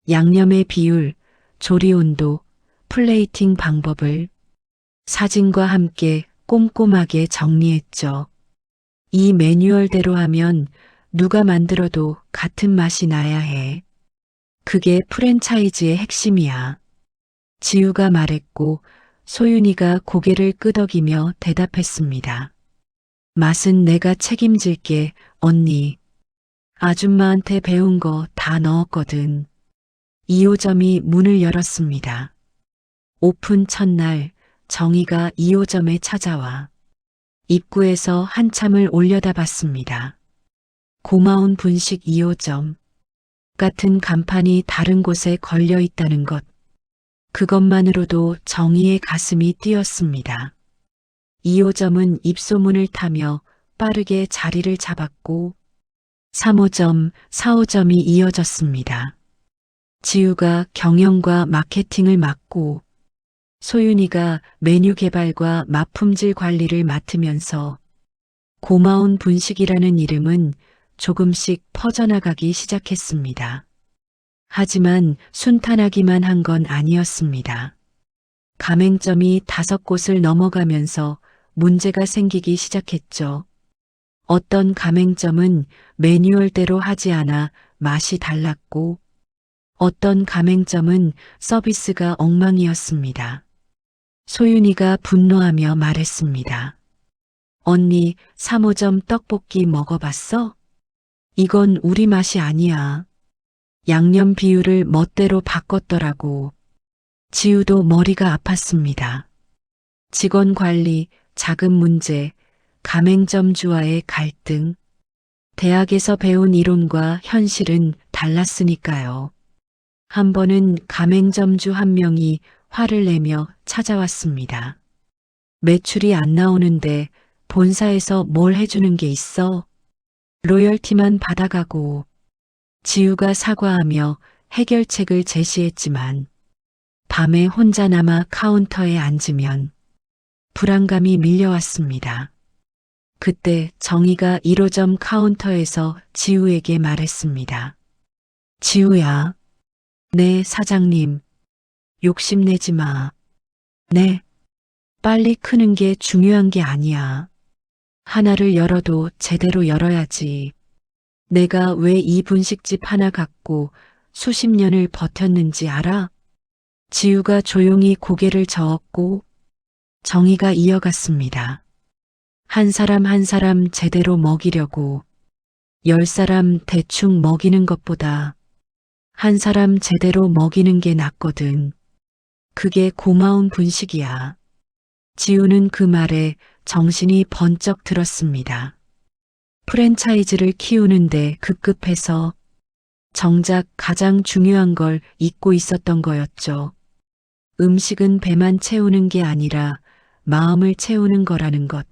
양념의 비율, 조리 온도, 플레이팅 방법을 사진과 함께 꼼꼼하게 정리했죠. 이 매뉴얼대로 하면 누가 만들어도 같은 맛이 나야 해. 그게 프랜차이즈의 핵심이야. 지우가 말했고 소윤이가 고개를 끄덕이며 대답했습니다. 맛은 내가 책임질게, 언니. 아줌마한테 배운 거 다 넣었거든. 2호점이 문을 열었습니다. 오픈 첫날 정희가 2호점에 찾아와 입구에서 한참을 올려다봤습니다. 고마운 분식 2호점 같은 간판이 다른 곳에 걸려 있다는 것. 그것만으로도 정희의 가슴이 뛰었습니다. 2호점은 입소문을 타며 빠르게 자리를 잡았고 3호점, 4호점이 이어졌습니다. 지우가 경영과 마케팅을 맡고 소윤이가 메뉴 개발과 맛품질 관리를 맡으면서 고마운 분식이라는 이름은 조금씩 퍼져나가기 시작했습니다. 하지만 순탄하기만 한 건 아니었습니다. 가맹점이 5곳을 넘어가면서 문제가 생기기 시작했죠. 어떤 가맹점은 매뉴얼대로 하지 않아 맛이 달랐고 어떤 가맹점은 서비스가 엉망이었습니다. 소윤이가 분노하며 말했습니다. 언니, 3호점 떡볶이 먹어봤어? 이건 우리 맛이 아니야. 양념 비율을 멋대로 바꿨더라고. 지우도 머리가 아팠습니다. 직원 관리, 자금 문제, 가맹점주와의 갈등, 대학에서 배운 이론과 현실은 달랐으니까요. 한 번은 가맹점주 한 명이 화를 내며 찾아왔습니다. 매출이 안 나오는데 본사에서 뭘 해주는 게 있어? 로열티만 받아가고. 지우가 사과하며 해결책을 제시했지만 밤에 혼자 남아 카운터에 앉으면 불안감이 밀려왔습니다. 그때 정희가 1호점 카운터에서 지우에게 말했습니다. 지우야. 네, 사장님. 욕심내지 마. 네. 빨리 크는 게 중요한 게 아니야. 하나를 열어도 제대로 열어야지. 내가 왜 이 분식집 하나 갖고 수십 년을 버텼는지 알아? 지우가 조용히 고개를 저었고 정희가 이어갔습니다. 한 사람 한 사람 제대로 먹이려고 10사람 대충 먹이는 것보다 한 사람 제대로 먹이는 게 낫거든. 그게 고마운 분식이야. 지우는 그 말에 정신이 번쩍 들었습니다. 프랜차이즈를 키우는데 급급해서 정작 가장 중요한 걸 잊고 있었던 거였죠. 음식은 배만 채우는 게 아니라 마음을 채우는 거라는 것.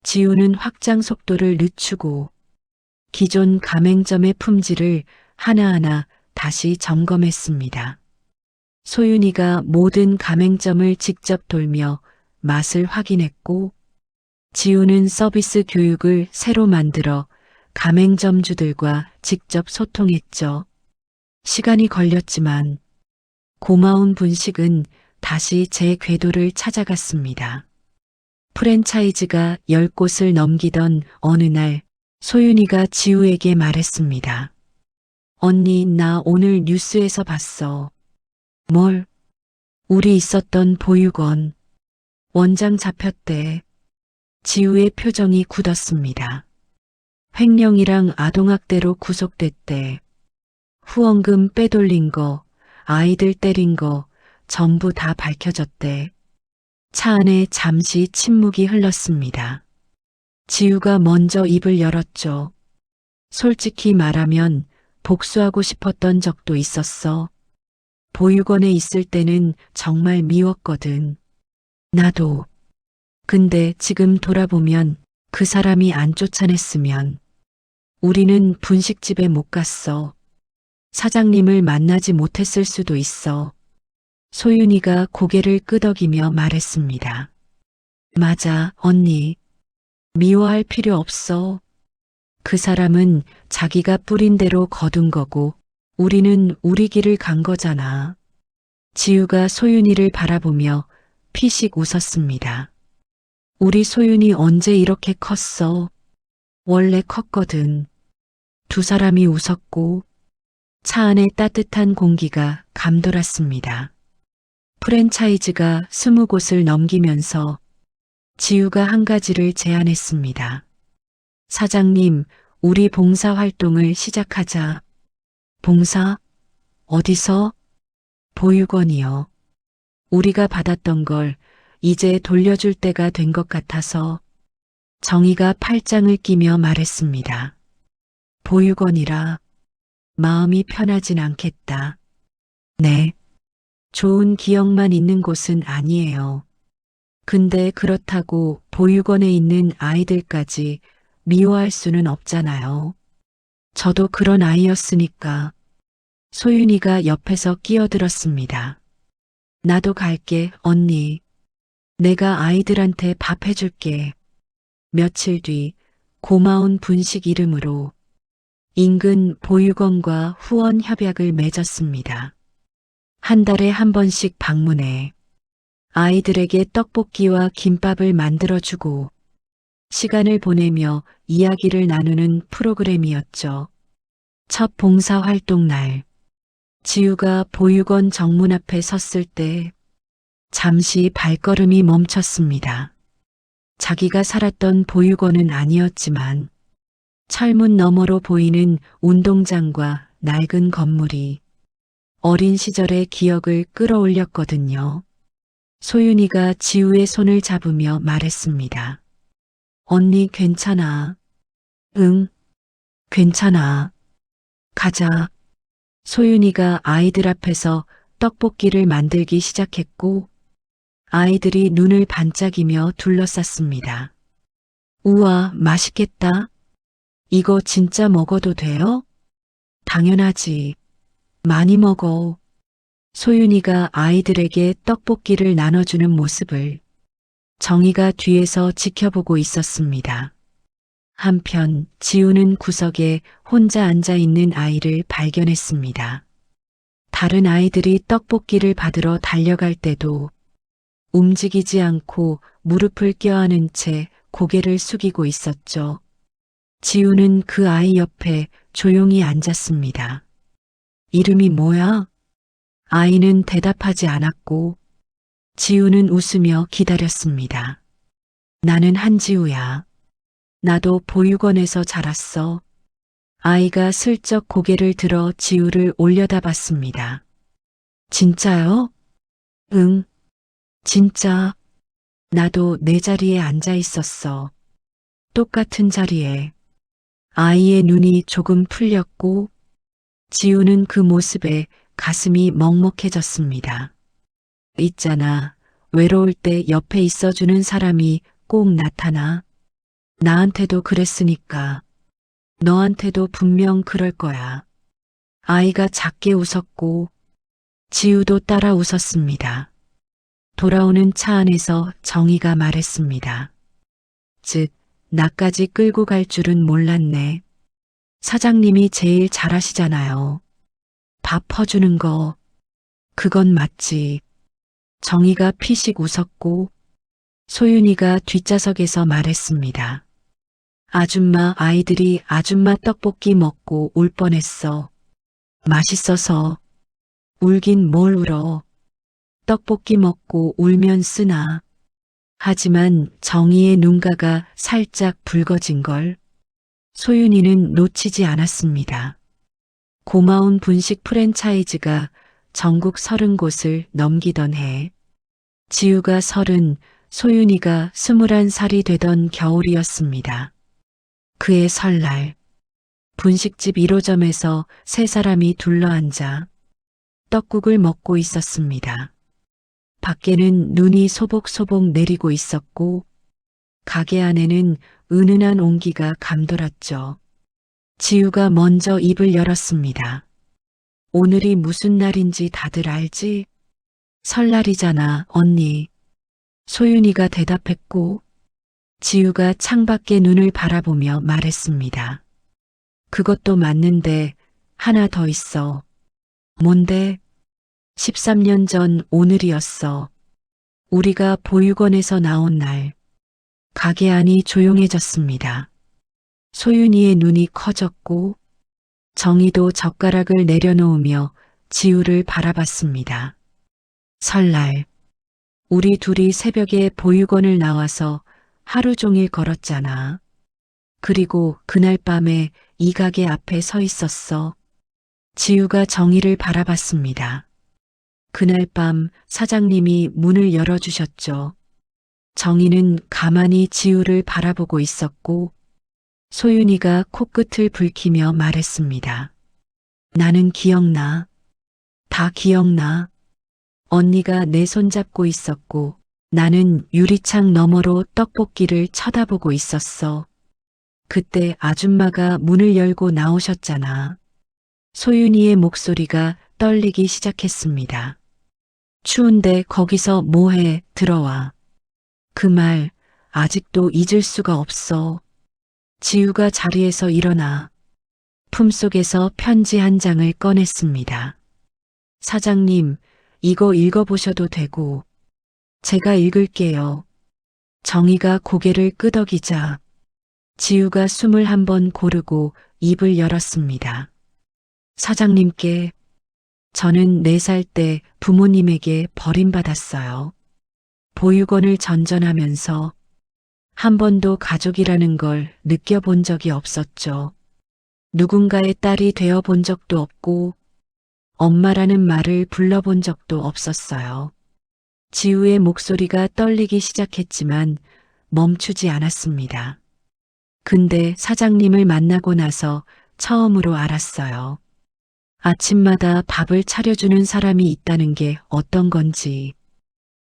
지우는 확장 속도를 늦추고 기존 가맹점의 품질을 하나하나 다시 점검했습니다. 소윤이가 모든 가맹점을 직접 돌며 맛을 확인했고 지우는 서비스 교육을 새로 만들어 가맹점주들과 직접 소통했죠. 시간이 걸렸지만 고마운 분식은 다시 제 궤도를 찾아갔습니다. 프랜차이즈가 10곳을 넘기던 어느 날 소윤이가 지우에게 말했습니다. 언니, 나 오늘 뉴스에서 봤어. 뭘? 우리 있었던 보육원. 원장 잡혔대. 지우의 표정이 굳었습니다. 횡령이랑 아동학대로 구속됐대. 후원금 빼돌린 거, 아이들 때린 거 전부 다 밝혀졌대. 차 안에 잠시 침묵이 흘렀습니다. 지우가 먼저 입을 열었죠. 솔직히 말하면 복수하고 싶었던 적도 있었어. 보육원에 있을 때는 정말 미웠거든. 나도. 근데 지금 돌아보면 그 사람이 안 쫓아냈으면 우리는 분식집에 못 갔어. 사장님을 만나지 못했을 수도 있어. 소윤이가 고개를 끄덕이며 말했습니다. 맞아, 언니. 미워할 필요 없어. 그 사람은 자기가 뿌린 대로 거둔 거고 우리는 우리 길을 간 거잖아. 지우가 소윤이를 바라보며 피식 웃었습니다. 우리 소윤이 언제 이렇게 컸어? 원래 컸거든. 두 사람이 웃었고 차 안에 따뜻한 공기가 감돌았습니다. 프랜차이즈가 20곳을 넘기면서 지우가 한 가지를 제안했습니다. 사장님, 우리 봉사 활동을 시작하자. 봉사? 어디서? 보육원이요. 우리가 받았던 걸 이제 돌려줄 때가 된 것 같아서 정희가 팔짱을 끼며 말했습니다. 보육원이라 마음이 편하진 않겠다. 네. 좋은 기억만 있는 곳은 아니에요. 근데 그렇다고 보육원에 있는 아이들까지 미워할 수는 없잖아요. 저도 그런 아이였으니까. 소윤이가 옆에서 끼어들었습니다. 나도 갈게, 언니. 내가 아이들한테 밥 해줄게. 며칠 뒤 고마운 분식 이름으로 인근 보육원과 후원 협약을 맺었습니다. 한 달에 한 번씩 방문해 아이들에게 떡볶이와 김밥을 만들어주고 시간을 보내며 이야기를 나누는 프로그램이었죠. 첫 봉사활동 날, 지우가 보육원 정문 앞에 섰을 때 잠시 발걸음이 멈췄습니다. 자기가 살았던 보육원은 아니었지만 철문 너머로 보이는 운동장과 낡은 건물이 어린 시절의 기억을 끌어올렸거든요. 소윤이가 지우의 손을 잡으며 말했습니다. 언니 괜찮아. 응, 괜찮아. 가자. 소윤이가 아이들 앞에서 떡볶이를 만들기 시작했고 아이들이 눈을 반짝이며 둘러쌌습니다. 우와, 맛있겠다. 이거 진짜 먹어도 돼요? 당연하지. 많이 먹어. 소윤이가 아이들에게 떡볶이를 나눠주는 모습을 정희가 뒤에서 지켜보고 있었습니다. 한편 지우는 구석에 혼자 앉아 있는 아이를 발견했습니다. 다른 아이들이 떡볶이를 받으러 달려갈 때도 움직이지 않고 무릎을 껴안은 채 고개를 숙이고 있었죠. 지우는 그 아이 옆에 조용히 앉았습니다. 이름이 뭐야? 아이는 대답하지 않았고 지우는 웃으며 기다렸습니다. 나는 한지우야. 나도 보육원에서 자랐어. 아이가 슬쩍 고개를 들어 지우를 올려다봤습니다. 진짜요? 응, 진짜. 나도 내 자리에 앉아 있었어. 똑같은 자리에. 아이의 눈이 조금 풀렸고 지우는 그 모습에 가슴이 먹먹해졌습니다. 있잖아. 외로울 때 옆에 있어주는 사람이 꼭 나타나. 나한테도 그랬으니까. 너한테도 분명 그럴 거야. 아이가 작게 웃었고 지우도 따라 웃었습니다. 돌아오는 차 안에서 정희가 말했습니다. 즉, 나까지 끌고 갈 줄은 몰랐네. 사장님이 제일 잘하시잖아요. 밥 퍼주는 거. 그건 맞지. 정희가 피식 웃었고 소윤이가 뒷좌석에서 말했습니다. 아줌마 아이들이 아줌마 떡볶이 먹고 울 뻔했어. 맛있어서. 울긴 뭘 울어. 떡볶이 먹고 울면 쓰나. 하지만 정희의 눈가가 살짝 붉어진 걸 소윤이는 놓치지 않았습니다. 고마운 분식 프랜차이즈가 전국 30곳을 넘기던 해, 지우가 30, 소윤이가 21살이 되던 겨울이었습니다. 그의 설날, 분식집 1호점에서 세 사람이 둘러앉아 떡국을 먹고 있었습니다. 밖에는 눈이 소복소복 내리고 있었고 가게 안에는 은은한 온기가 감돌았죠. 지우가 먼저 입을 열었습니다. 오늘이 무슨 날인지 다들 알지? 설날이잖아, 언니. 소윤이가 대답했고 지우가 창밖에 눈을 바라보며 말했습니다. 그것도 맞는데 하나 더 있어. 뭔데? 13년 전 오늘이었어. 우리가 보육원에서 나온 날, 가게 안이 조용해졌습니다. 소윤이의 눈이 커졌고 정희도 젓가락을 내려놓으며 지우를 바라봤습니다. 설날, 우리 둘이 새벽에 보육원을 나와서 하루 종일 걸었잖아. 그리고 그날 밤에 이 가게 앞에 서 있었어. 지우가 정희를 바라봤습니다. 그날 밤 사장님이 문을 열어주셨죠. 정희는 가만히 지우를 바라보고 있었고 소윤이가 코끝을 붉히며 말했습니다. 나는 기억나. 다 기억나. 언니가 내 손 잡고 있었고 나는 유리창 너머로 떡볶이를 쳐다보고 있었어. 그때 아줌마가 문을 열고 나오셨잖아. 소윤이의 목소리가 떨리기 시작했습니다. 추운데 거기서 뭐해? 들어와. 그 말 아직도 잊을 수가 없어. 지우가 자리에서 일어나 품속에서 편지 한 장을 꺼냈습니다. 사장님, 이거 읽어보셔도 되고. 제가 읽을게요. 정희가 고개를 끄덕이자 지우가 숨을 한번 고르고 입을 열었습니다. 사장님께 저는 4살 때 부모님에게 버림받았어요. 보육원을 전전하면서 한 번도 가족이라는 걸 느껴본 적이 없었죠. 누군가의 딸이 되어 본 적도 없고 엄마라는 말을 불러본 적도 없었어요. 지우의 목소리가 떨리기 시작했지만 멈추지 않았습니다. 근데 사장님을 만나고 나서 처음으로 알았어요. 아침마다 밥을 차려주는 사람이 있다는 게 어떤 건지,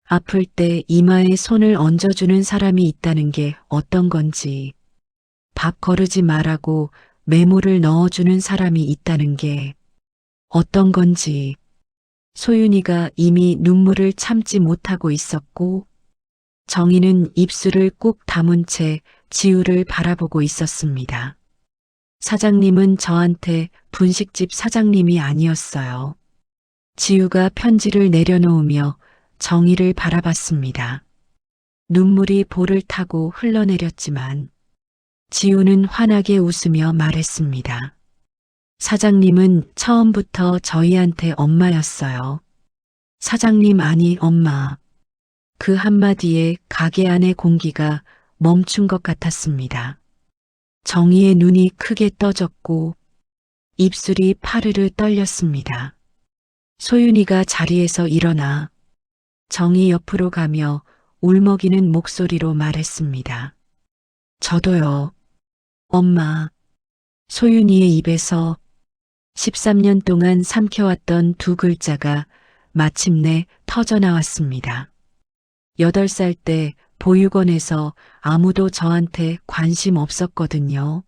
아플 때 이마에 손을 얹어주는 사람이 있다는 게 어떤 건지, 밥 거르지 말라고 메모를 넣어주는 사람이 있다는 게 어떤 건지, 소윤이가 이미 눈물을 참지 못하고 있었고, 정희는 입술을 꾹 다문 채 지우를 바라보고 있었습니다. 사장님은 저한테 분식집 사장님이 아니었어요. 지우가 편지를 내려놓으며 정희를 바라봤습니다. 눈물이 볼을 타고 흘러내렸지만 지우는 환하게 웃으며 말했습니다. 사장님은 처음부터 저희한테 엄마였어요. 사장님 아니 엄마. 그 한마디에 가게 안의 공기가 멈춘 것 같았습니다. 정희의 눈이 크게 떠졌고 입술이 파르르 떨렸습니다. 소윤이가 자리에서 일어나 정희 옆으로 가며 울먹이는 목소리로 말했습니다. 저도요. 엄마. 소윤이의 입에서 13년 동안 삼켜왔던 2글자가 마침내 터져나왔습니다. 8살 때 보육원에서 아무도 저한테 관심 없었거든요.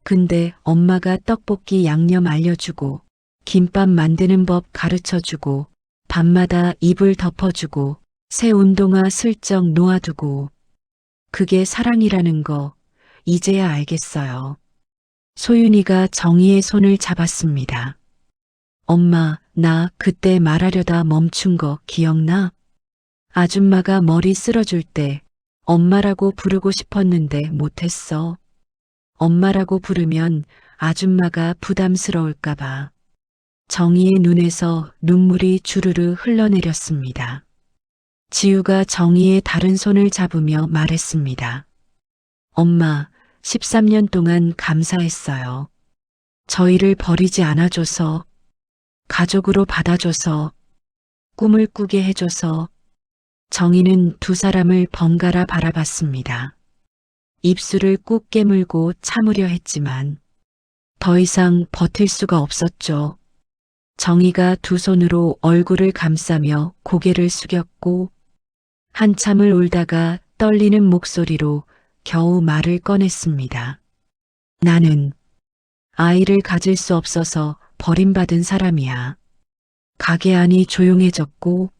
근데 엄마가 떡볶이 양념 알려주고 김밥 만드는 법 가르쳐주고 밤마다 이불 덮어주고 새 운동화 슬쩍 놓아두고 그게 사랑이라는 거 이제야 알겠어요. 소윤이가 정희의 손을 잡았습니다. 엄마, 나 그때 말하려다 멈춘 거 기억나? 아줌마가 머리 쓸어줄 때 엄마라고 부르고 싶었는데 못했어. 엄마라고 부르면 아줌마가 부담스러울까봐. 정희의 눈에서 눈물이 주르르 흘러내렸습니다. 지우가 정희의 다른 손을 잡으며 말했습니다. 엄마, 13년 동안 감사했어요. 저희를 버리지 않아줘서, 가족으로 받아줘서, 꿈을 꾸게 해줘서. 정희는 2 사람을 번갈아 바라봤습니다. 입술을 꾹 깨물고 참으려 했지만 더 이상 버틸 수가 없었죠. 정희가 2 손으로 얼굴을 감싸며 고개를 숙였고 한참을 울다가 떨리는 목소리로 겨우 말을 꺼냈습니다. 나는 아이를 가질 수 없어서 버림받은 사람이야. 가게 안이 조용해졌고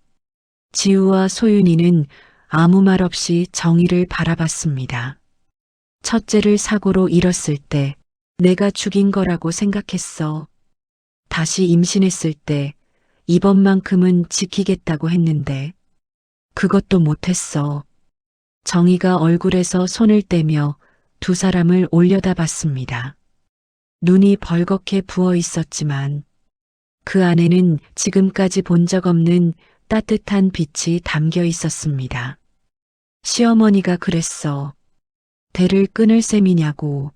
지우와 소윤이는 아무 말 없이 정희를 바라봤습니다. 첫째를 사고로 잃었을 때 내가 죽인 거라고 생각했어. 다시 임신했을 때 이번만큼은 지키겠다고 했는데 그것도 못했어. 정희가 얼굴에서 손을 떼며 2 사람을 올려다봤습니다. 눈이 벌겋게 부어 있었지만 그 안에는 지금까지 본 적 없는 따뜻한 빛이 담겨 있었습니다. 시어머니가 그랬어. 대를 끊을 셈이냐고.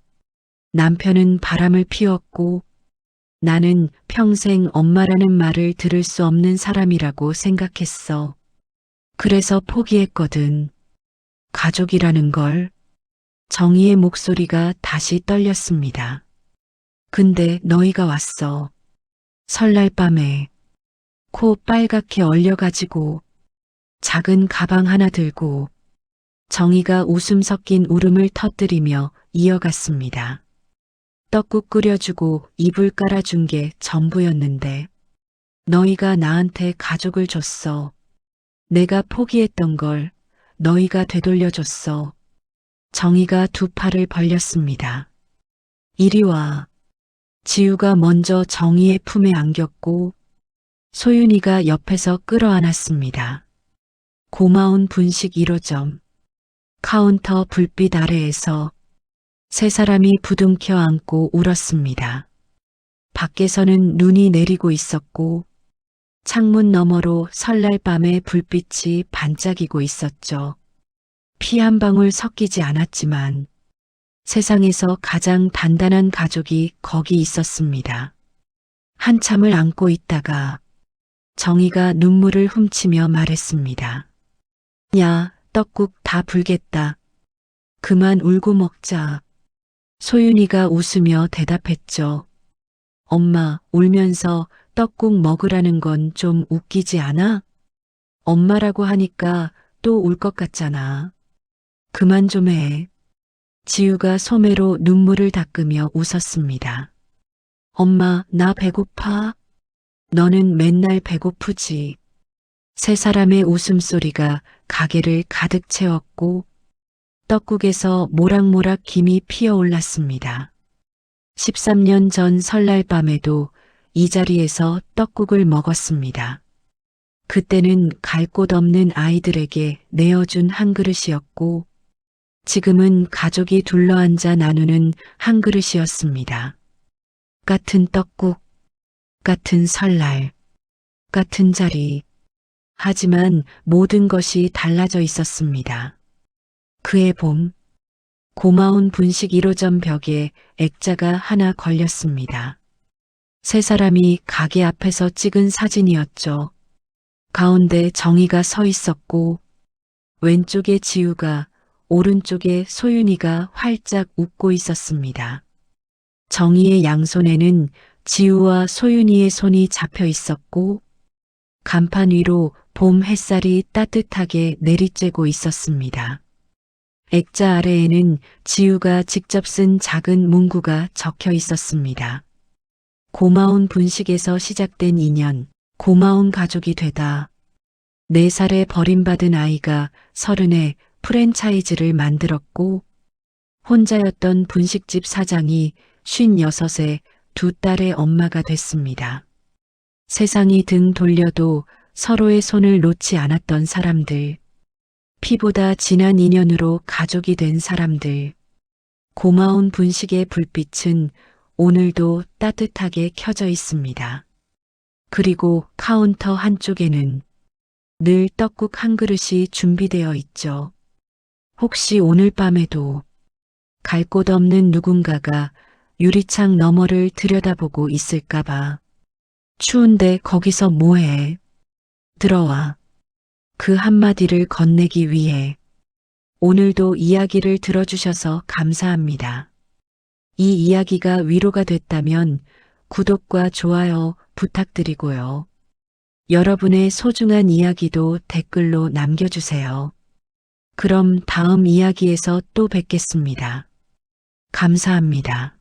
남편은 바람을 피웠고 나는 평생 엄마라는 말을 들을 수 없는 사람이라고 생각했어. 그래서 포기했거든. 가족이라는 걸. 정희의 목소리가 다시 떨렸습니다. 근데 너희가 왔어. 설날 밤에 코 빨갛게 얼려가지고 작은 가방 하나 들고 정희가 웃음 섞인 울음을 터뜨리며 이어갔습니다. 떡국 끓여주고 이불 깔아준 게 전부였는데 너희가 나한테 가족을 줬어. 내가 포기했던 걸 너희가 되돌려줬어. 정희가 두 팔을 벌렸습니다. 이리 와. 지우가 먼저 정희의 품에 안겼고 소윤이가 옆에서 끌어안았습니다. 고마운 분식 1호점. 카운터 불빛 아래에서 세 사람이 부둥켜 안고 울었습니다. 밖에서는 눈이 내리고 있었고 창문 너머로 설날 밤의 불빛이 반짝이고 있었죠. 피 한 방울 섞이지 않았지만 세상에서 가장 단단한 가족이 거기 있었습니다. 한참을 안고 있다가 정희가 눈물을 훔치며 말했습니다. 야, 떡국 다 불겠다. 그만 울고 먹자. 소윤이가 웃으며 대답했죠. 엄마, 울면서 떡국 먹으라는 건 좀 웃기지 않아? 엄마라고 하니까 또 울 것 같잖아. 그만 좀 해. 지우가 소매로 눈물을 닦으며 웃었습니다. 엄마, 나 배고파? 너는 맨날 배고프지. 세 사람의 웃음소리가 가게를 가득 채웠고 떡국에서 모락모락 김이 피어올랐습니다. 13년 전 설날 밤에도 이 자리에서 떡국을 먹었습니다. 그때는 갈 곳 없는 아이들에게 내어준 한 그릇이었고 지금은 가족이 둘러앉아 나누는 한 그릇이었습니다. 같은 떡국, 같은 설날, 같은 자리. 하지만 모든 것이 달라져 있었습니다. 그해 봄, 고마운 분식 1호점 벽에 액자가 하나 걸렸습니다. 세 사람이 가게 앞에서 찍은 사진이었죠. 가운데 정희가 서 있었고 왼쪽에 지우가 오른쪽에 소윤이가 활짝 웃고 있었습니다. 정희의 양손에는 지우와 소윤이의 손이 잡혀 있었고 간판 위로 봄 햇살이 따뜻하게 내리쬐고 있었습니다. 액자 아래에는 지우가 직접 쓴 작은 문구가 적혀 있었습니다. 고마운 분식에서 시작된 인연, 고마운 가족이 되다. 4살에 버림받은 아이가 30에 프랜차이즈를 만들었고 혼자였던 분식집 사장이 56에 두 딸의 엄마가 됐습니다. 세상이 등 돌려도 서로의 손을 놓지 않았던 사람들, 피보다 진한 인연으로 가족이 된 사람들, 고마운 분식의 불빛은 오늘도 따뜻하게 켜져 있습니다. 그리고 카운터 한쪽에는 늘 떡국 한 그릇이 준비되어 있죠. 혹시 오늘 밤에도 갈 곳 없는 누군가가 유리창 너머를 들여다보고 있을까봐. 추운데 거기서 뭐해? 들어와. 그 한마디를 건네기 위해 오늘도 이야기를 들어주셔서 감사합니다. 이 이야기가 위로가 됐다면 구독과 좋아요 부탁드리고요. 여러분의 소중한 이야기도 댓글로 남겨주세요. 그럼 다음 이야기에서 또 뵙겠습니다. 감사합니다.